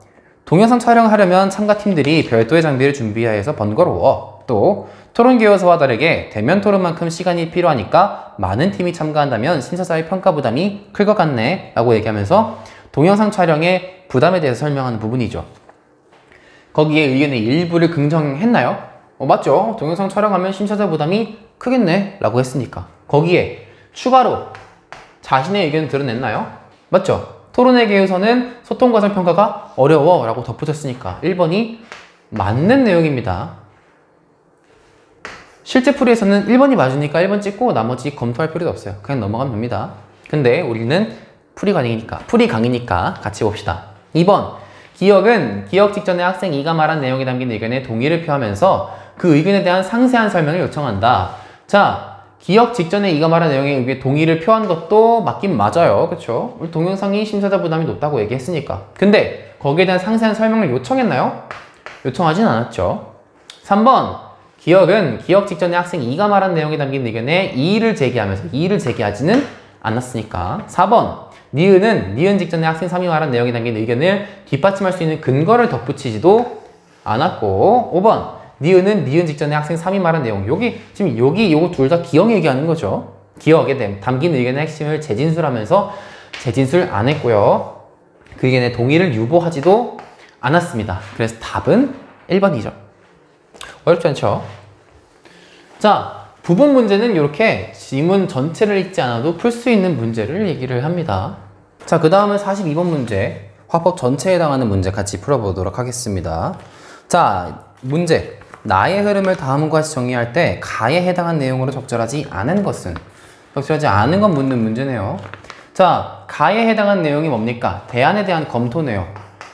동영상 촬영하려면 참가팀들이 별도의 장비를 준비해야 해서 번거로워. 또 토론교요소와 다르게 대면 토론만큼 시간이 필요하니까 많은 팀이 참가한다면 심사자의 평가 부담이 클 것 같네 라고 얘기하면서 동영상 촬영의 부담에 대해서 설명하는 부분이죠. 거기에 의견의 일부를 긍정했나요? 맞죠. 동영상 촬영하면 심사자 부담이 크겠네 라고 했으니까. 거기에 추가로 자신의 의견을 드러냈나요? 맞죠. 토론회 교요서는 소통 과정 평가가 어려워 라고 덧붙였으니까 1번이 맞는 내용입니다. 실제 풀이에서는 1번이 맞으니까 1번 찍고 나머지 검토할 필요도 없어요. 그냥 넘어가면 됩니다. 근데 우리는 풀이 강의니까 같이 봅시다. 2번, 기억은 기억 직전에 학생 2가 말한 내용이 담긴 의견에 동의를 표하면서 그 의견에 대한 상세한 설명을 요청한다. 자, 기억 직전에 2가 말한 내용에 동의를 표한 것도 맞긴 맞아요. 그쵸? 우리 동영상이 심사자 부담이 높다고 얘기했으니까. 근데 거기에 대한 상세한 설명을 요청했나요? 요청하진 않았죠. 3번, 기억은 기억 직전에 학생 2가 말한 내용이 담긴 의견에 이의를 제기하지는 않았으니까. 4번, 니은은 니은 직전에 학생 3이 말한 내용이 담긴 의견을 뒷받침할 수 있는 근거를 덧붙이지도 않았고. 5번, 니은은 니은 직전에 학생 3이 말한 내용. 요거 둘 다 기억 얘기하는 거죠. 기억에 담긴 의견의 핵심을 재진술하면서 재진술 안 했고요. 그 의견의 동의를 유보하지도 않았습니다. 그래서 답은 1번이죠. 어렵지 않죠? 자, 부분 문제는 이렇게 지문 전체를 읽지 않아도 풀 수 있는 문제를 얘기를 합니다. 자, 그 다음은 42번 문제, 화법 전체에 해당하는 문제 같이 풀어보도록 하겠습니다. 자, 문제. 나의 흐름을 다음과 같이 정의할 때 가에 해당한 내용으로 적절하지 않은 것은? 적절하지 않은 건 묻는 문제네요. 자, 가에 해당한 내용이 뭡니까? 대안에 대한 검토네요.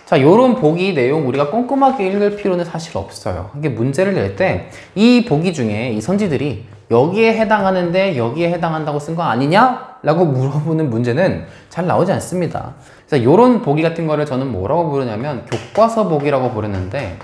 자, 요런 보기 내용 우리가 꼼꼼하게 읽을 필요는 사실 없어요. 이게 문제를 낼 때 이 보기 중에 이 선지들이 여기에 해당하는데 여기에 해당한다고 쓴 거 아니냐? 라고 물어보는 문제는 잘 나오지 않습니다. 그래서 요런 보기 같은 거를 저는 뭐라고 부르냐면 교과서 보기라고 부르는데,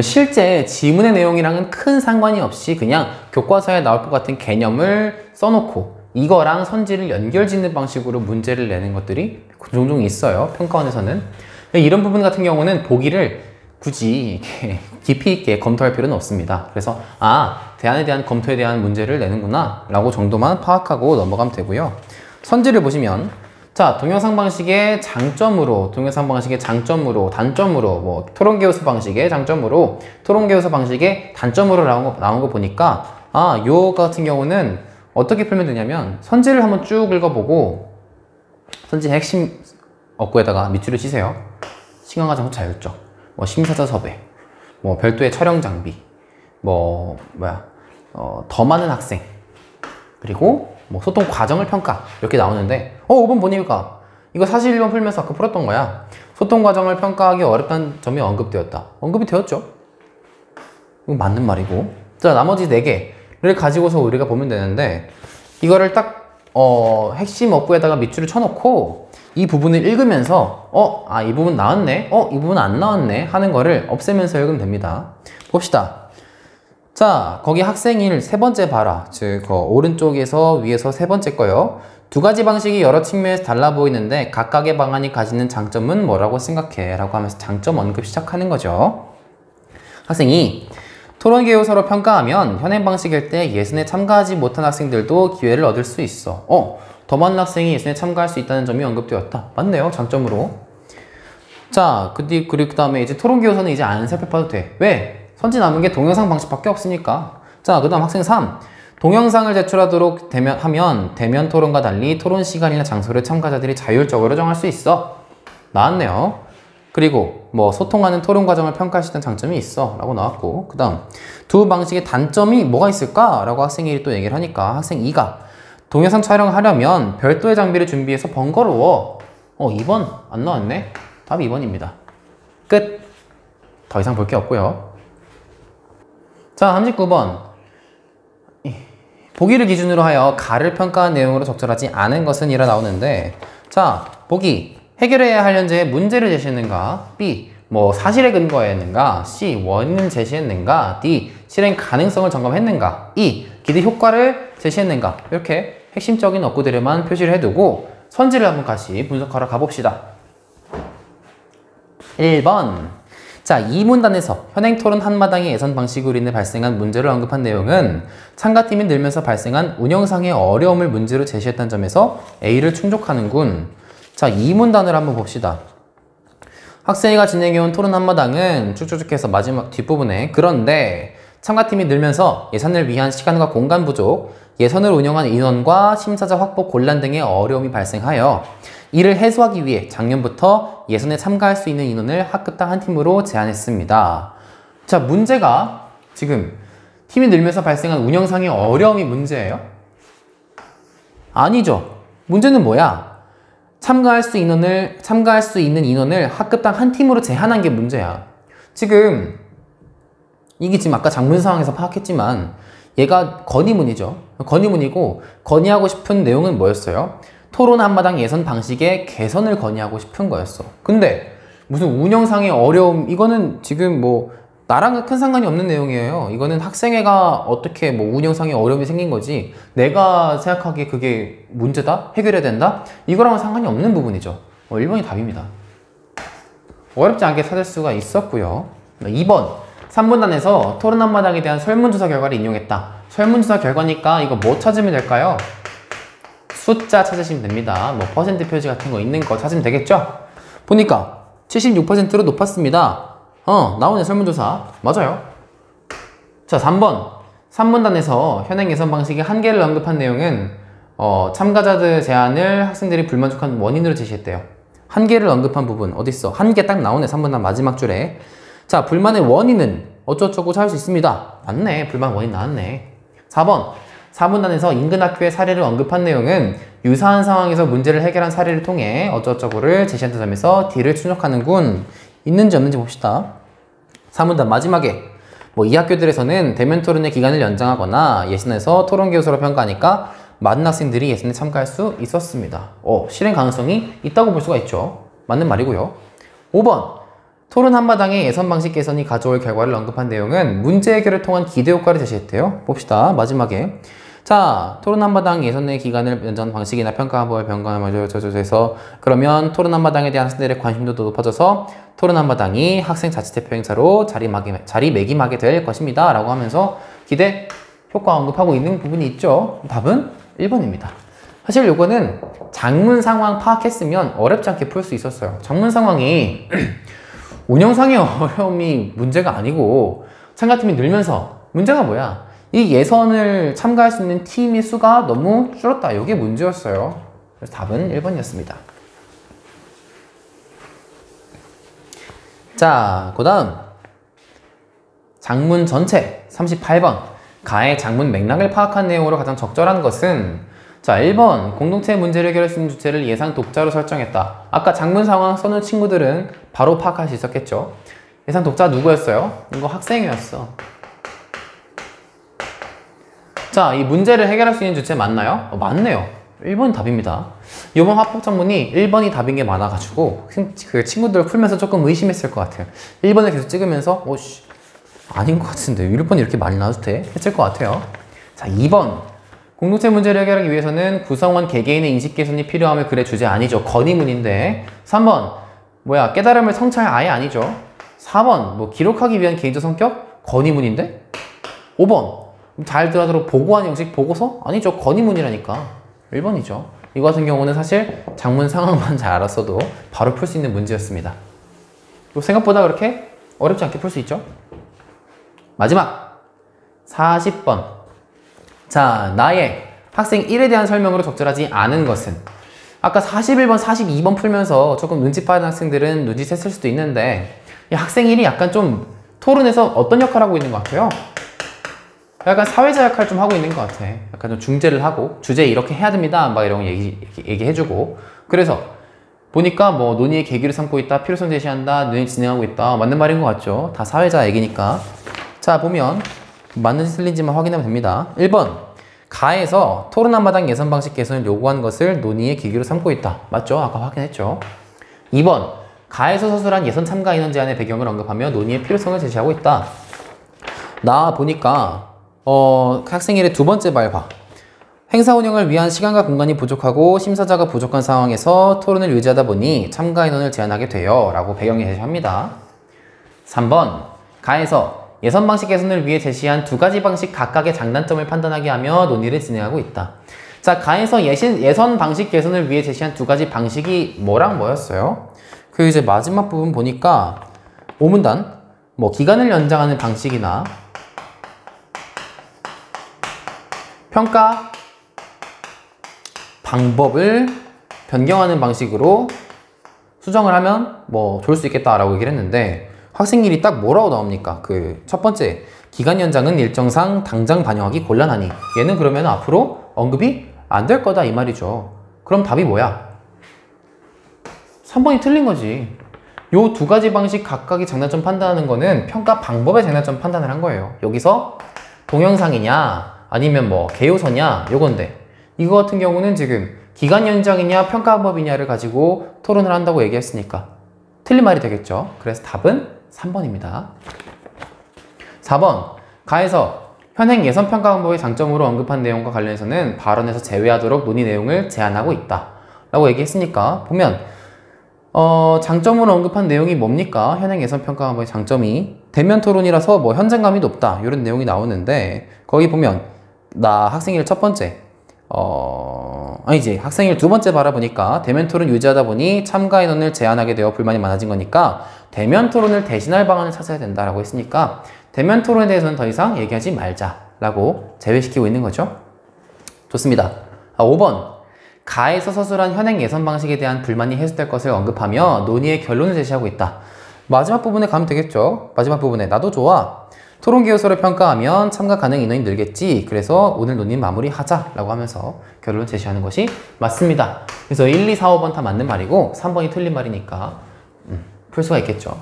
실제 지문의 내용이랑은 큰 상관이 없이 그냥 교과서에 나올 것 같은 개념을 써놓고 이거랑 선지를 연결짓는 방식으로 문제를 내는 것들이 종종 있어요. 평가원에서는. 이런 부분 같은 경우는 보기를 굳이 이렇게 깊이 있게 검토할 필요는 없습니다. 그래서 대안에 대한 검토에 대한 문제를 내는구나 라고 정도만 파악하고 넘어가면 되고요. 선지를 보시면, 자, 동영상 방식의 장점으로, 단점으로, 뭐 토론교요소 방식의 장점으로, 토론교요소 방식의 단점으로 나온 거 보니까 요 같은 경우는 어떻게 풀면 되냐면 선지를 한번 쭉 읽어보고 선지 핵심 어구에다가 밑줄을 치세요. 시간과정 자율적, 뭐 심사자 섭외, 뭐 별도의 촬영 장비, 더 많은 학생, 그리고 뭐 소통 과정을 평가 이렇게 나오는데 5번 보니까 이거 사실 1번 풀면서 아까 풀었던 거야. 소통 과정을 평가하기 어렵다는 점이 언급되었다. 언급이 되었죠. 이거 맞는 말이고. 자, 나머지 4개를 가지고서 우리가 보면 되는데 이거를 딱 핵심 어구에다가 밑줄을 쳐놓고 이 부분을 읽으면서 이 부분 나왔네, 이 부분 안 나왔네 하는 거를 없애면서 읽으면 됩니다. 봅시다. 자, 거기 학생 1 세 번째 봐라. 즉 오른쪽에서 위에서 세 번째 거요. 두 가지 방식이 여러 측면에서 달라 보이는데 각각의 방안이 가지는 장점은 뭐라고 생각해? 라고 하면서 장점 언급 시작하는 거죠. 학생 2, 토론교요서로 평가하면 현행 방식일 때 예선에 참가하지 못한 학생들도 기회를 얻을 수 있어. 더 많은 학생이 예선에 참가할 수 있다는 점이 언급되었다. 맞네요, 장점으로. 자, 그리고 그 다음에 이제 토론교요서는 이제 안 살펴봐도 돼. 왜? 선지 남은 게 동영상 방식밖에 없으니까. 자, 그 다음 학생 3. 동영상을 제출하도록 하면 대면 토론과 달리 토론 시간이나 장소를 참가자들이 자율적으로 정할 수 있어. 나왔네요. 그리고 뭐 소통하는 토론 과정을 평가할 수 있다는 장점이 있어 라고 나왔고, 그 다음 두 방식의 단점이 뭐가 있을까? 라고 학생 1이 또 얘기를 하니까 학생 2가 동영상 촬영하려면 별도의 장비를 준비해서 번거로워. 2번 안 나왔네. 답 2번입니다. 끝. 더 이상 볼 게 없고요. 자, 39번. 보기를 기준으로 하여 가를 평가한 내용으로 적절하지 않은 것은 이라 나오는데, 자, 보기. 해결해야 할 현재에 문제를 제시했는가? B. 뭐 사실에 근거했는가? C. 원인을 제시했는가? D. 실행 가능성을 점검했는가? E. 기대 효과를 제시했는가? 이렇게 핵심적인 어구들에만 표시를 해두고 선지를 한번 같이 분석하러 가봅시다. 1번. 자, 이 문단에서 현행 토론 한마당의 예선 방식으로 인해 발생한 문제를 언급한 내용은 참가팀이 늘면서 발생한 운영상의 어려움을 문제로 제시했다는 점에서 A를 충족하는군. 자, 이 문단을 한번 봅시다. 학생회가 진행해온 토론 한마당은 쭉쭉쭉 해서 마지막 뒷부분에 그런데 참가팀이 늘면서 예산을 위한 시간과 공간 부족, 예선을 운영한 인원과 심사자 확보 곤란 등의 어려움이 발생하여 이를 해소하기 위해 작년부터 예선에 참가할 수 있는 인원을 학급당 한 팀으로 제한했습니다. 자, 문제가 지금 팀이 늘면서 발생한 운영상의 어려움이 문제예요? 아니죠. 문제는 뭐야? 참가할 수 있는 인원을 학급당 한 팀으로 제한한 게 문제야. 지금 이게 지금 아까 장문 상황에서 파악했지만 얘가 건의문이죠. 건의문이고 건의하고 싶은 내용은 뭐였어요? 토론 한마당 예선 방식의 개선을 건의하고 싶은 거였어. 근데 무슨 운영상의 어려움, 이거는 지금 뭐 나랑은 큰 상관이 없는 내용이에요. 이거는 학생회가 어떻게 뭐 운영상의 어려움이 생긴 거지 내가 생각하기에 그게 문제다? 해결해야 된다? 이거랑은 상관이 없는 부분이죠. 1번이 답입니다. 어렵지 않게 찾을 수가 있었고요. 2번. 3분단에서 토론 한마당에 대한 설문조사 결과를 인용했다. 설문조사 결과니까 이거 뭐 찾으면 될까요? 숫자 찾으시면 됩니다. 뭐 퍼센트 표시 같은 거 있는 거 찾으면 되겠죠? 보니까 76%로 높았습니다. 나오네 설문조사. 맞아요. 자, 3번. 3분단에서 현행 예선 방식의 한계를 언급한 내용은 참가자들 제안을 학생들이 불만족한 원인으로 제시했대요. 한계를 언급한 부분 어딨어? 한계 딱 나오네. 3분단 마지막 줄에. 자, 불만의 원인은 어쩌고저쩌고 찾을 수 있습니다. 맞네. 불만 원인 나왔네. 4번. 4분단에서 인근 학교의 사례를 언급한 내용은 유사한 상황에서 문제를 해결한 사례를 통해 어쩌고저쩌고를 제시한다는 점에서 D를 충족하는군. 있는지 없는지 봅시다. 4분단 마지막에 이 학교들에서는 대면 토론의 기간을 연장하거나 예선에서 토론 교수로 평가하니까 많은 학생들이 예선에 참가할 수 있었습니다. 실행 가능성이 있다고 볼 수가 있죠. 맞는 말이고요. 5번. 토론 한마당의 예선 방식 개선이 가져올 결과를 언급한 내용은 문제 해결을 통한 기대 효과를 제시했대요. 봅시다. 마지막에. 자, 토론 한마당 예선의 기간을 연장 방식이나 평가볼 변경하면 저저저해서 그러면 토론 한마당에 대한 학생들의 관심도도 높아져서 토론 한마당이 학생 자치대표 행사로 자리매김하게 될 것입니다. 라고 하면서 기대 효과 언급하고 있는 부분이 있죠. 답은 1번입니다. 사실 요거는 장문 상황 파악했으면 어렵지 않게 풀 수 있었어요. 장문 상황이 운영상의 어려움이 문제가 아니고 참가팀이 늘면서 문제가 뭐야? 이 예선을 참가할 수 있는 팀의 수가 너무 줄었다. 이게 문제였어요. 그래서 답은 1번이었습니다. 자, 그 다음 장문 전체 38번. 가의 장문 맥락을 파악한 내용으로 가장 적절한 것은 자, 1번 공동체 문제를 해결할 수 있는 주체를 예상 독자로 설정했다. 아까 장문 상황 써놓은 친구들은 바로 파악할 수 있었겠죠. 예상 독자 누구였어요? 이거 학생이었어. 자, 이 문제를 해결할 수 있는 주체 맞나요? 맞네요. 1번 답입니다. 이번 화법작문이 1번이 답인 게 많아가지고 그 친구들 풀면서 조금 의심했을 것 같아요. 1번을 계속 찍으면서 아닌 것 같은데 1번이 이렇게 많이 나와도 돼? 했을 것 같아요. 자, 2번 공동체 문제를 해결하기 위해서는 구성원 개개인의 인식 개선이 필요함을 글의 주제 아니죠. 건의문인데. 3번 깨달음을 성찰 아예 아니죠. 4번 기록하기 위한 개인적 성격? 건의문인데. 5번 잘 들어도록 보고한 형식 보고서? 아니죠. 건의문이라니까. 1번이죠. 이거 같은 경우는 사실 장문 상황만 잘 알았어도 바로 풀 수 있는 문제였습니다. 생각보다 그렇게 어렵지 않게 풀 수 있죠. 마지막 40번. 자, 나의 학생 1에 대한 설명으로 적절하지 않은 것은 아까 41번, 42번 풀면서 조금 눈치 빠른 학생들은 눈치챘을 수도 있는데 이 학생 1이 약간 좀 토론에서 어떤 역할을 하고 있는 것 같아요? 약간 사회자 역할 좀 하고 있는 것 같아. 약간 좀 중재를 하고 주제 이렇게 해야 됩니다. 막 이런 거 얘기해주고 그래서 보니까 논의의 계기를 삼고 있다. 필요성 제시한다. 논의 진행하고 있다. 맞는 말인 것 같죠? 다 사회자 얘기니까. 자, 보면 맞는지 틀린지만 확인하면 됩니다. 1번 가에서 토론 한마당 예선 방식 개선을 요구한 것을 논의의 계기로 삼고 있다. 맞죠? 아까 확인했죠. 2번 가에서 서술한 예선 참가 인원 제한의 배경을 언급하며 논의의 필요성을 제시하고 있다. 나 보니까 학생 1의 두 번째 말 봐. 행사 운영을 위한 시간과 공간이 부족하고 심사자가 부족한 상황에서 토론을 유지하다 보니 참가 인원을 제한하게 돼요 라고 배경에 제시합니다. 3번 가에서 예선 방식 개선을 위해 제시한 두 가지 방식 각각의 장단점을 판단하게 하며 논의를 진행하고 있다. 자, 가에서 예선 방식 개선을 위해 제시한 두 가지 방식이 뭐랑 뭐였어요? 그 이제 마지막 부분 보니까 오문단 뭐 기간을 연장하는 방식이나 평가 방법을 변경하는 방식으로 수정을 하면 뭐 좋을 수 있겠다라고 얘기를 했는데 학생일이 딱 뭐라고 나옵니까? 그 첫 번째 기간 연장은 일정상 당장 반영하기 곤란하니 얘는 그러면 앞으로 언급이 안 될 거다 이 말이죠. 그럼 답이 뭐야? 3번이 틀린 거지. 요 두 가지 방식 각각의 장단점 판단하는 거는 평가 방법의 장단점 판단을 한 거예요. 여기서 동영상이냐 아니면 뭐 개요서냐 요건데 이거 같은 경우는 지금 기간 연장이냐 평가 방법이냐를 가지고 토론을 한다고 얘기했으니까 틀린 말이 되겠죠. 그래서 답은 3번입니다. 4번 가에서 현행 예선 평가 방법의 장점으로 언급한 내용과 관련해서는 발언에서 제외하도록 논의 내용을 제한하고 있다 라고 얘기했으니까 보면 장점으로 언급한 내용이 뭡니까? 현행 예선 평가 방법의 장점이 대면 토론이라서 뭐 현장감이 높다 이런 내용이 나오는데 거기 보면 나 학생일 첫 번째 아니지 학생일 두 번째 바라보니까 대면 토론 유지하다 보니 참가 인원을 제한하게 되어 불만이 많아진 거니까 대면 토론을 대신할 방안을 찾아야 된다라고 했으니까 대면 토론에 대해서는 더 이상 얘기하지 말자라고 제외시키고 있는 거죠. 좋습니다. 5번 가에서 서술한 현행 예선 방식에 대한 불만이 해소될 것을 언급하며 논의의 결론을 제시하고 있다. 마지막 부분에 가면 되겠죠. 마지막 부분에 나도 좋아. 토론 개요서를 평가하면 참가 가능 인원이 늘겠지. 그래서 오늘 논의 마무리하자 라고 하면서 결론을 제시하는 것이 맞습니다. 그래서 1, 2, 4, 5번 다 맞는 말이고 3번이 틀린 말이니까 풀 수가 있겠죠.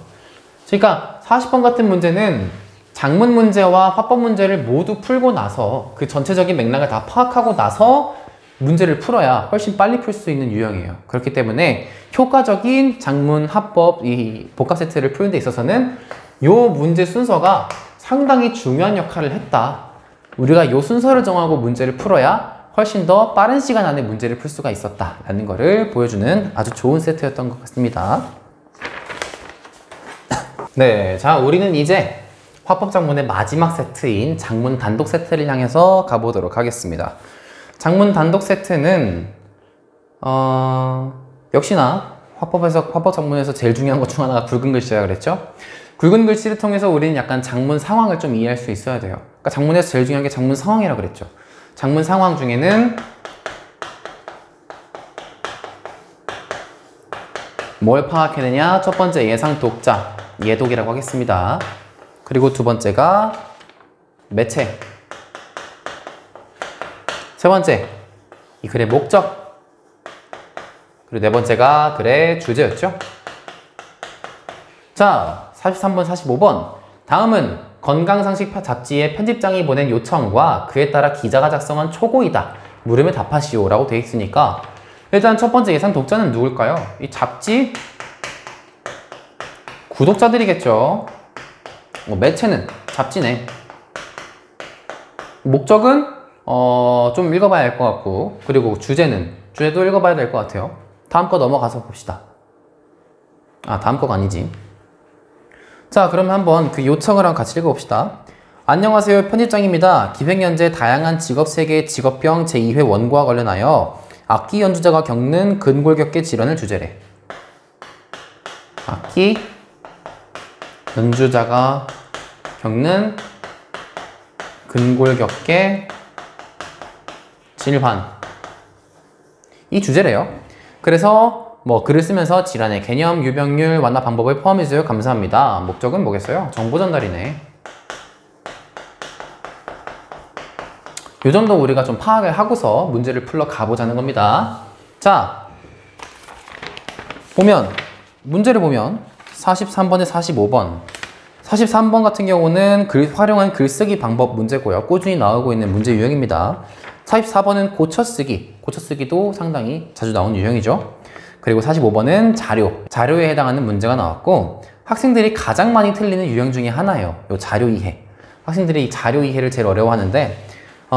그러니까 40번 같은 문제는 장문 문제와 화법 문제를 모두 풀고 나서 그 전체적인 맥락을 다 파악하고 나서 문제를 풀어야 훨씬 빨리 풀 수 있는 유형이에요. 그렇기 때문에 효과적인 장문, 합법, 이 복합 세트를 푸는 데 있어서는 이 문제 순서가 상당히 중요한 역할을 했다. 우리가 이 순서를 정하고 문제를 풀어야 훨씬 더 빠른 시간 안에 문제를 풀 수가 있었다라는 것을 보여주는 아주 좋은 세트였던 것 같습니다. 네, 자 우리는 이제 화법 장문의 마지막 세트인 장문 단독 세트를 향해서 가보도록 하겠습니다. 장문 단독 세트는 역시나 화법 장문에서 제일 중요한 것 중 하나가 굵은 글씨라 그랬죠? 굵은 글씨를 통해서 우리는 약간 장문 상황을 좀 이해할 수 있어야 돼요. 그러니까 장문에서 제일 중요한 게 장문 상황이라고 그랬죠. 장문 상황 중에는 뭘 파악해내냐? 첫 번째 예상 독자, 예독이라고 하겠습니다. 그리고 두 번째가 매체, 세 번째 이 글의 목적, 그리고 네 번째가 글의 주제였죠. 자 43번 45번 다음은 건강상식 잡지의 편집장이 보낸 요청과 그에 따라 기자가 작성한 초고이다. 물음에 답하시오 라고 되어 있으니까 일단 첫 번째 예상 독자는 누굴까요? 이 잡지 구독자들이겠죠. 매체는 잡지네. 목적은 좀 읽어봐야 할 것 같고 그리고 주제도 읽어봐야 될 것 같아요. 다음 거 넘어가서 봅시다. 다음 거가 아니지. 자 그러면 한번 그 요청을 한번 같이 읽어봅시다. 안녕하세요, 편집장입니다. 기획연재 다양한 직업세계의 직업병 제2회 원고와 관련하여 악기 연주자가 겪는 근골격계 질환을 주제래. 악기 연주자가 겪는 근골격계 질환, 이 주제래요. 그래서 뭐 글을 쓰면서 질환의 개념, 유병률, 완화 방법을 포함해주세요. 감사합니다. 목적은 뭐겠어요? 정보 전달이네. 요 정도 우리가 좀 파악을 하고서 문제를 풀러 가보자는 겁니다. 자, 문제를 보면 43번에 45번 43번 같은 경우는 활용한 글쓰기 방법 문제고요. 꾸준히 나오고 있는 문제 유형입니다. 44번은 고쳐쓰기도 상당히 자주 나오는 유형이죠. 그리고 45번은 자료에 해당하는 문제가 나왔고 학생들이 가장 많이 틀리는 유형 중에 하나예요. 요 자료 이해. 학생들이 이 자료 이해를 제일 어려워하는데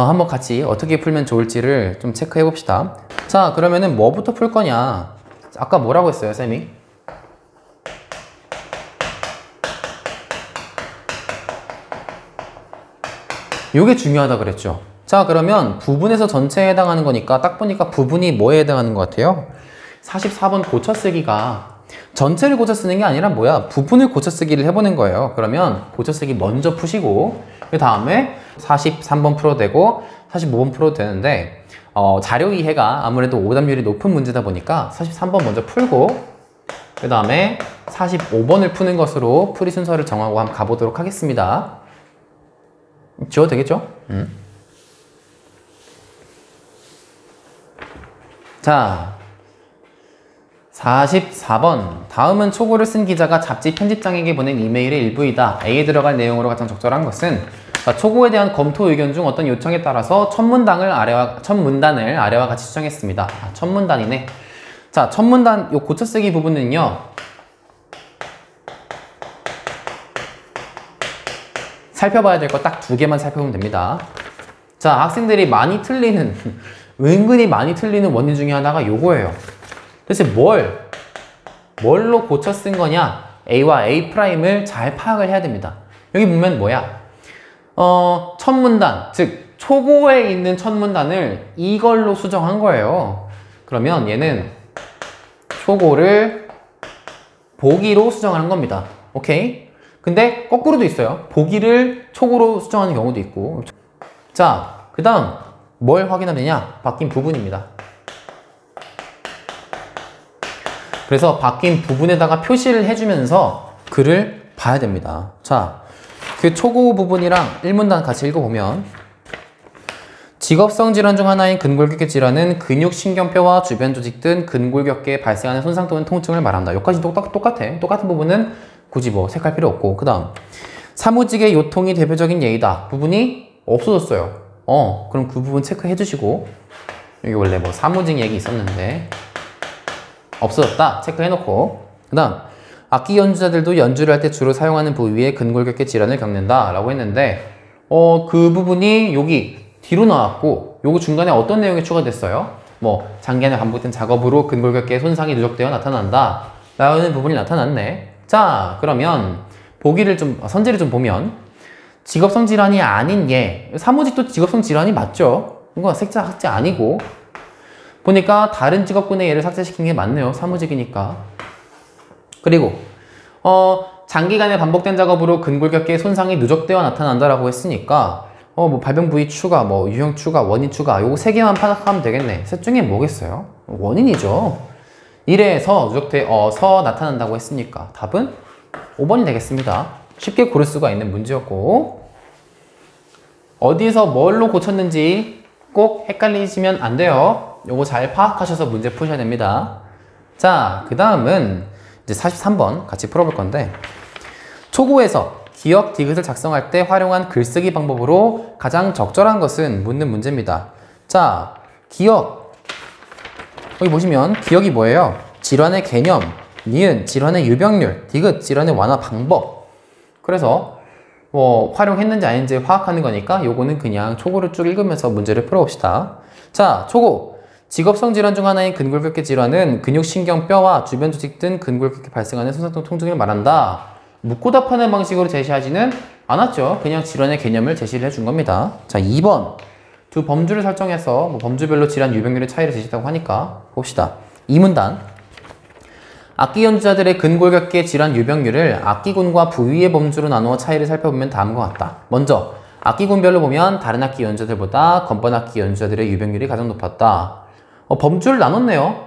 한번 같이 어떻게 풀면 좋을지를 좀 체크해 봅시다. 자, 그러면은 뭐부터 풀 거냐? 아까 뭐라고 했어요, 쌤이? 요게 중요하다 그랬죠. 자, 그러면 부분에서 전체에 해당하는 거니까 딱 보니까 부분이 뭐에 해당하는 것 같아요? 44번 고쳐쓰기가 전체를 고쳐쓰는 게 아니라 뭐야? 부분을 고쳐쓰기를 해보는 거예요. 그러면 고쳐쓰기 먼저 푸시고 그 다음에 43번 풀어도 되고 45번 풀어도 되는데 자료 이해가 아무래도 오답률이 높은 문제다 보니까 43번 먼저 풀고 그 다음에 45번을 푸는 것으로 풀이 순서를 정하고 한번 가보도록 하겠습니다. 지워도 되겠죠? 자, 44번. 다음은 초고를 쓴 기자가 잡지 편집장에게 보낸 이메일의 일부이다. A에 들어갈 내용으로 가장 적절한 것은 초고에 대한 검토 의견 중 어떤 요청에 따라서 첫 문단을 아래와 같이 수정했습니다. 첫 문단이네. 자, 첫 문단 요 고쳐쓰기 부분은요. 살펴봐야 될 거 딱 2개만 살펴보면 됩니다. 자, 학생들이 많이 틀리는 은근히 많이 틀리는 원인 중에 하나가 요거예요. 도대체 뭘로 고쳐 쓴 거냐? A와 A'을 잘 파악을 해야 됩니다. 여기 보면 뭐야? 첫 문단, 즉 초고에 있는 첫 문단을 이걸로 수정한 거예요. 그러면 얘는 초고를 보기로 수정하는 겁니다. 오케이? 근데 거꾸로도 있어요. 보기를 초고로 수정하는 경우도 있고. 자, 그 다음 뭘 확인하면 되냐? 바뀐 부분입니다. 그래서 바뀐 부분에다가 표시를 해주면서 글을 봐야 됩니다. 자, 그 초고 부분이랑 1문단 같이 읽어보면 직업성 질환 중 하나인 근골격계 질환은 근육, 신경뼈와 주변 조직 등 근골격계에 발생하는 손상 또는 통증을 말한다. 여기까지 똑같아. 똑같은 부분은 굳이 뭐 색할 필요 없고. 그 다음 사무직의 요통이 대표적인 예이다. 부분이 없어졌어요. 그럼 그 부분 체크해 주시고 여기 원래 뭐 사무직 얘기 있었는데 없어졌다. 체크해 놓고 그 다음 악기 연주자들도 연주를 할 때 주로 사용하는 부위에 근골격계 질환을 겪는다 라고 했는데 그 부분이 여기 뒤로 나왔고 요거 중간에 어떤 내용이 추가됐어요? 뭐 장기간에 반복된 작업으로 근골격계의 손상이 누적되어 나타난다 라는 부분이 나타났네. 자, 그러면 선제를 좀 보면 직업성 질환이 아닌 사무직도 직업성 질환이 맞죠? 이거 학제 아니고 보니까 다른 직업군의 예를 삭제시킨 게 맞네요. 사무직이니까. 그리고 장기간에 반복된 작업으로 근골격계의 손상이 누적되어 나타난다라고 했으니까 뭐 발병 부위 추가, 뭐 유형 추가, 원인 추가 요거 3개만 파악하면 되겠네. 셋 중에 뭐겠어요? 원인이죠. 이래서 누적되어서 나타난다고 했으니까 답은 5번이 되겠습니다. 쉽게 고를 수가 있는 문제였고 어디서 뭘로 고쳤는지 꼭 헷갈리시면 안 돼요. 요거 잘 파악하셔서 문제 푸셔야 됩니다. 자, 그 다음은 이제 43번 같이 풀어볼 건데 초고에서 기억 디귿을 작성할 때 활용한 글쓰기 방법으로 가장 적절한 것은 묻는 문제입니다. 자, 기억 여기 보시면 기억이 뭐예요? 질환의 개념, 니은 질환의 유병률, 디귿 질환의 완화 방법. 그래서 뭐 활용했는지 아닌지 파악하는 거니까 요거는 그냥 초고를 쭉 읽으면서 문제를 풀어봅시다. 자, 초고 직업성 질환 중 하나인 근골격계 질환은 근육, 신경, 뼈와 주변 조직 등 근골격계 발생하는 손상 또는 통증을 말한다. 묻고 답하는 방식으로 제시하지는 않았죠. 그냥 질환의 개념을 제시를 해준 겁니다. 자, 2번 두 범주를 설정해서 뭐 범주별로 질환 유병률의 차이를 제시했다고 하니까 봅시다. 2문단 악기 연주자들의 근골격계 질환 유병률을 악기군과 부위의 범주로 나누어 차이를 살펴보면 다음과 같다. 먼저 악기군별로 보면 다른 악기 연주자들보다 건반 악기 연주자들의 유병률이 가장 높았다. 범주를 나눴네요.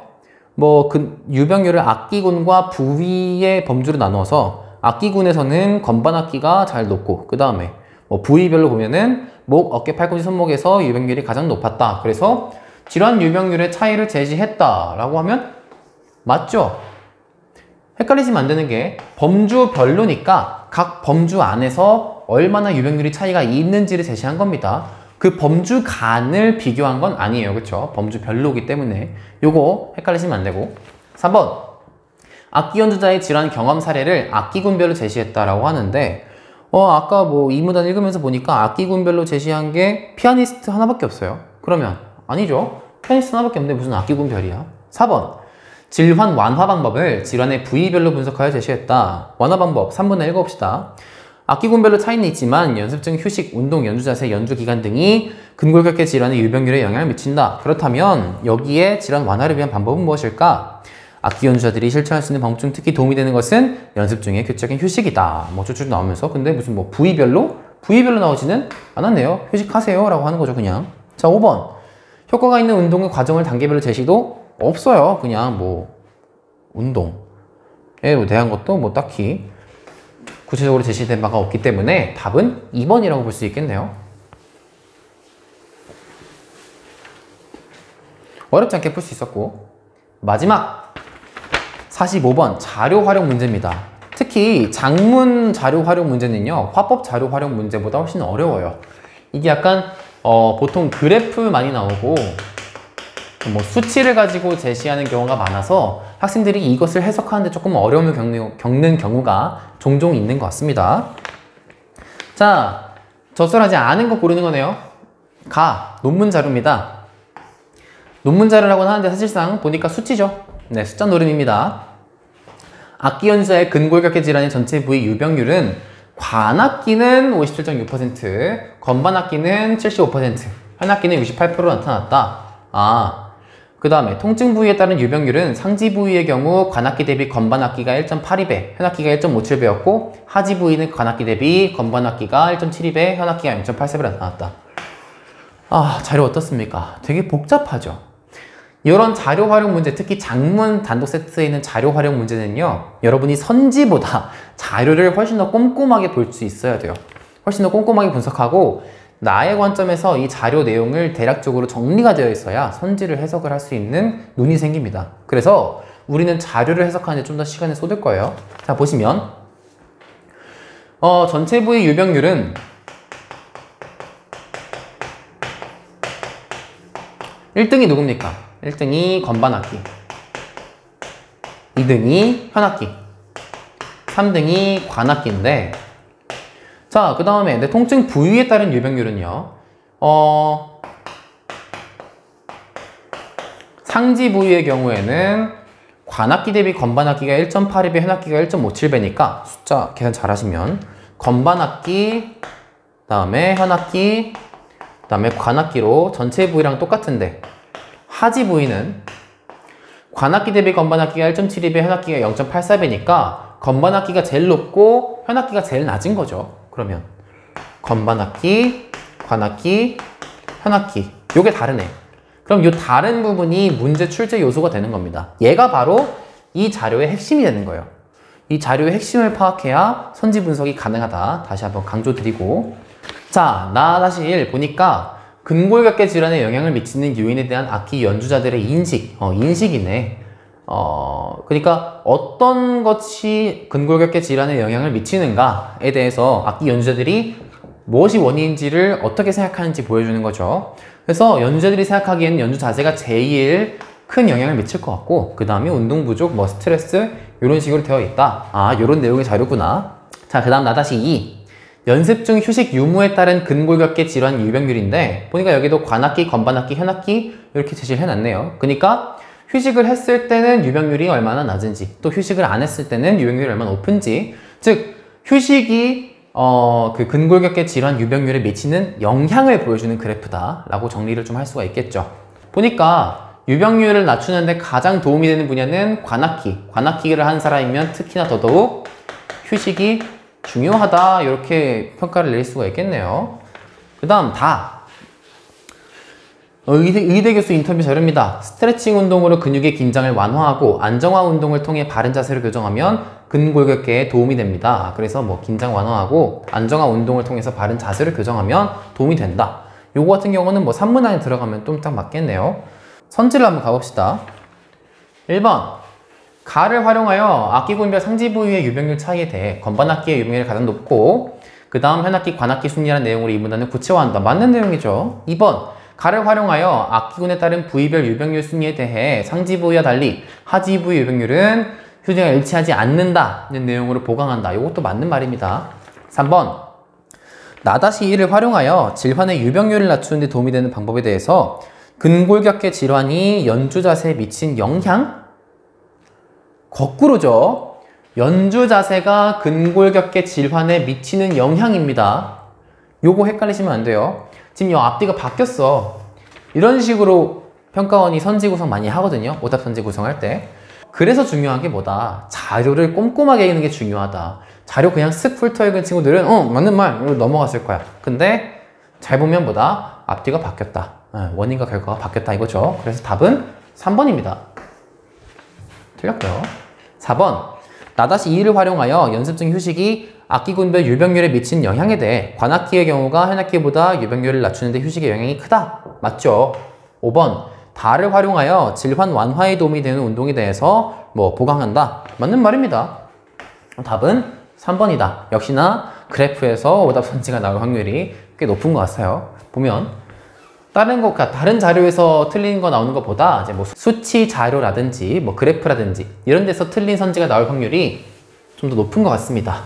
뭐 유병률을 악기군과 부위의 범주로 나누어서 악기군에서는 건반 악기가 잘 높고 그 다음에 뭐 부위별로 보면은 목, 어깨, 팔꿈치, 손목에서 유병률이 가장 높았다. 그래서 질환 유병률의 차이를 제시했다라고 하면 맞죠? 헷갈리시면 안 되는 게 범주별로니까 각 범주 안에서 얼마나 유병률이 차이가 있는지를 제시한 겁니다. 그 범주 간을 비교한 건 아니에요. 그쵸? 범주별로기 때문에 요거 헷갈리시면 안 되고 3번 악기 연주자의 질환 경험 사례를 악기군별로 제시했다라고 하는데 아까 뭐 이 문단 읽으면서 보니까 악기군별로 제시한 게 피아니스트 하나밖에 없어요. 그러면 아니죠. 피아니스트 하나밖에 없는데 무슨 악기군별이야? 4번. 질환 완화 방법을 질환의 부위별로 분석하여 제시했다. 완화 방법 3분의 1 읽어봅시다. 악기군별로 차이는 있지만 연습 중 휴식, 운동, 연주 자세, 연주 기간 등이 근골격계 질환의 유병률에 영향을 미친다. 그렇다면 여기에 질환 완화를 위한 방법은 무엇일까? 악기 연주자들이 실천할 수 있는 방법 중 특히 도움이 되는 것은 연습 중에 규칙적인 휴식이다. 뭐 쭉쭉 나오면서 근데 무슨 뭐 부위별로 나오지는 않았네요. 휴식하세요 라고 하는 거죠 그냥. 자 5번. 효과가 있는 운동의 과정을 단계별로 제시도 없어요. 그냥 뭐 운동에 대한 것도 뭐 딱히 구체적으로 제시된 바가 없기 때문에 답은 2번이라고 볼 수 있겠네요. 어렵지 않게 풀 수 있었고 마지막 45번 자료 활용 문제입니다. 특히 장문 자료 활용 문제는요 화법 자료 활용 문제보다 훨씬 어려워요. 이게 약간 보통 그래프 많이 나오고 뭐 수치를 가지고 제시하는 경우가 많아서 학생들이 이것을 해석하는데 조금 어려움을 겪는 경우가 종종 있는 것 같습니다. 자, 적절하지 않은 거 고르는 거네요. 논문 자료입니다. 논문 자료라고 하는데 사실상 보니까 수치죠. 네, 숫자 노름입니다. 악기 연주자의 근골격계 질환의 전체 부위 유병률은 관악기는 57.6%, 건반악기는 75%, 현악기는 68%로 나타났다. 그 다음에 통증 부위에 따른 유병률은 상지 부위의 경우 관악기 대비 건반악기가 1.82배, 현악기가 1.57배였고 하지 부위는 관악기 대비 건반악기가 1.72배, 현악기가 0.87배 나타났다. 자료 어떻습니까? 되게 복잡하죠? 이런 자료 활용 문제, 특히 장문 단독 세트에 있는 자료 활용 문제는요 여러분이 선지보다 자료를 훨씬 더 꼼꼼하게 볼 수 있어야 돼요. 훨씬 더 꼼꼼하게 분석하고 나의 관점에서 이 자료 내용을 대략적으로 정리가 되어 있어야 선지를 해석을 할 수 있는 눈이 생깁니다. 그래서 우리는 자료를 해석하는 데 좀 더 시간을 쏟을 거예요. 자 보시면 전체 부위 유병률은 1등이 누굽니까? 1등이 건반악기, 2등이 현악기, 3등이 관악기인데 자, 그 다음에 내 통증 부위에 따른 유병률은요 상지 부위의 경우에는 관악기 대비 건반악기가 1.82배, 현악기가 1.57배니까 숫자 계산 잘 하시면 건반악기, 그 다음에 현악기, 그 다음에 관악기로 전체 부위랑 똑같은데 하지 부위는 관악기 대비 건반악기가 1.72배, 현악기가 0.84배니까 건반악기가 제일 높고 현악기가 제일 낮은 거죠. 그러면 건반악기, 관악기, 현악기 요게 다르네. 그럼 요 다른 부분이 문제 출제 요소가 되는 겁니다. 얘가 바로 이 자료의 핵심이 되는 거예요. 이 자료의 핵심을 파악해야 선지 분석이 가능하다. 다시 한번 강조드리고 자, 나 다시 1 보니까 근골격계 질환에 영향을 미치는 요인에 대한 악기 연주자들의 인식이네. 그러니까 어떤 것이 근골격계 질환에 영향을 미치는가에 대해서 악기 연주자들이 무엇이 원인인지를 어떻게 생각하는지 보여주는 거죠. 그래서 연주자들이 생각하기에는 연주 자세가 제일 큰 영향을 미칠 것 같고 그 다음에 운동 부족, 뭐 스트레스 이런 식으로 되어 있다. 이런 내용의 자료구나. 자, 그 다음 나다시 2 연습 중 휴식 유무에 따른 근골격계 질환 유병률인데 보니까 여기도 관악기, 건반악기, 현악기 이렇게 제시를 해놨네요. 그러니까 휴식을 했을 때는 유병률이 얼마나 낮은지 또 휴식을 안 했을 때는 유병률이 얼마나 높은지 즉 휴식이 그 근골격계 질환 유병률에 미치는 영향을 보여주는 그래프다 라고 정리를 좀 할 수가 있겠죠. 보니까 유병률을 낮추는데 가장 도움이 되는 분야는 관악기를 한 사람이면 특히나 더더욱 휴식이 중요하다 이렇게 평가를 내릴 수가 있겠네요. 그 다음 의대 교수 인터뷰 자료입니다. 스트레칭 운동으로 근육의 긴장을 완화하고 안정화 운동을 통해 바른 자세를 교정하면 근골격계에 도움이 됩니다. 그래서 뭐 긴장 완화하고 안정화 운동을 통해서 바른 자세를 교정하면 도움이 된다. 요거 같은 경우는 뭐 산문 안에 들어가면 좀 딱 맞겠네요. 선지를 한번 가봅시다. 1번 가를 활용하여 악기군별 상지 부위의 유병률 차이에 대해 건반악기의 유병률이 가장 높고 그 다음 현악기, 관악기 순위라는 내용으로 이 문단을 구체화한다. 맞는 내용이죠. 2번 가를 활용하여 악기군에 따른 부위별 유병률 순위에 대해 상지 부위와 달리 하지 부위 유병률은 휴지가 일치하지 않는다는 내용으로 보강한다. 이것도 맞는 말입니다. 3번 나-2를 활용하여 질환의 유병률을 낮추는 데 도움이 되는 방법에 대해서 근골격계 질환이 연주 자세에 미친 영향? 거꾸로죠. 연주 자세가 근골격계 질환에 미치는 영향입니다. 요거 헷갈리시면 안 돼요. 지금 요 앞뒤가 바뀌었어. 이런 식으로 평가원이 선지 구성 많이 하거든요. 오답 선지 구성할 때. 그래서 중요한 게 뭐다? 자료를 꼼꼼하게 읽는 게 중요하다. 자료 그냥 쓱 훑어 읽은 친구들은 맞는 말 이러고 넘어갔을 거야. 근데 잘 보면 뭐다? 앞뒤가 바뀌었다. 원인과 결과가 바뀌었다 이거죠. 그래서 답은 3번입니다. 틀렸고요. 4번 나-2를 활용하여 연습 중 휴식이 악기군별 유병률에 미친 영향에 대해 관악기의 경우가 현악기보다 유병률을 낮추는 데 휴식의 영향이 크다. 맞죠? 5번 다를 활용하여 질환 완화에 도움이 되는 운동에 대해서 보강한다. 맞는 말입니다. 답은 3번이다. 역시나 그래프에서 오답 선지가 나올 확률이 꽤 높은 것 같아요. 보면 다른 자료에서 틀린 거 나오는 것보다 이제 수치 자료라든지 그래프라든지 이런 데서 틀린 선지가 나올 확률이 좀 더 높은 것 같습니다.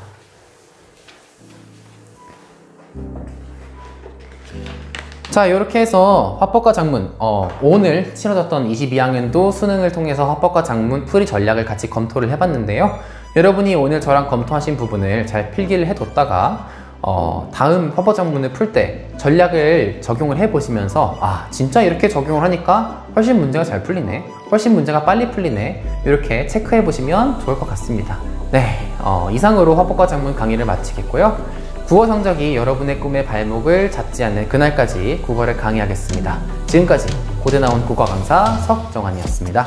자, 이렇게 해서 화법과 장문 오늘 치러졌던 22학년도 수능을 통해서 화법과 장문 풀이 전략을 같이 검토를 해봤는데요. 여러분이 오늘 저랑 검토하신 부분을 잘 필기를 해뒀다가 다음 화법 장문을 풀 때 전략을 적용을 해보시면서 진짜 이렇게 적용을 하니까 훨씬 문제가 잘 풀리네, 훨씬 문제가 빨리 풀리네, 이렇게 체크해 보시면 좋을 것 같습니다. 네, 이상으로 화법과 장문 강의를 마치겠고요. 국어 성적이 여러분의 꿈의 발목을 잡지 않는 그날까지 국어를 강의하겠습니다. 지금까지 고대 나온 국어 강사 석정환이었습니다.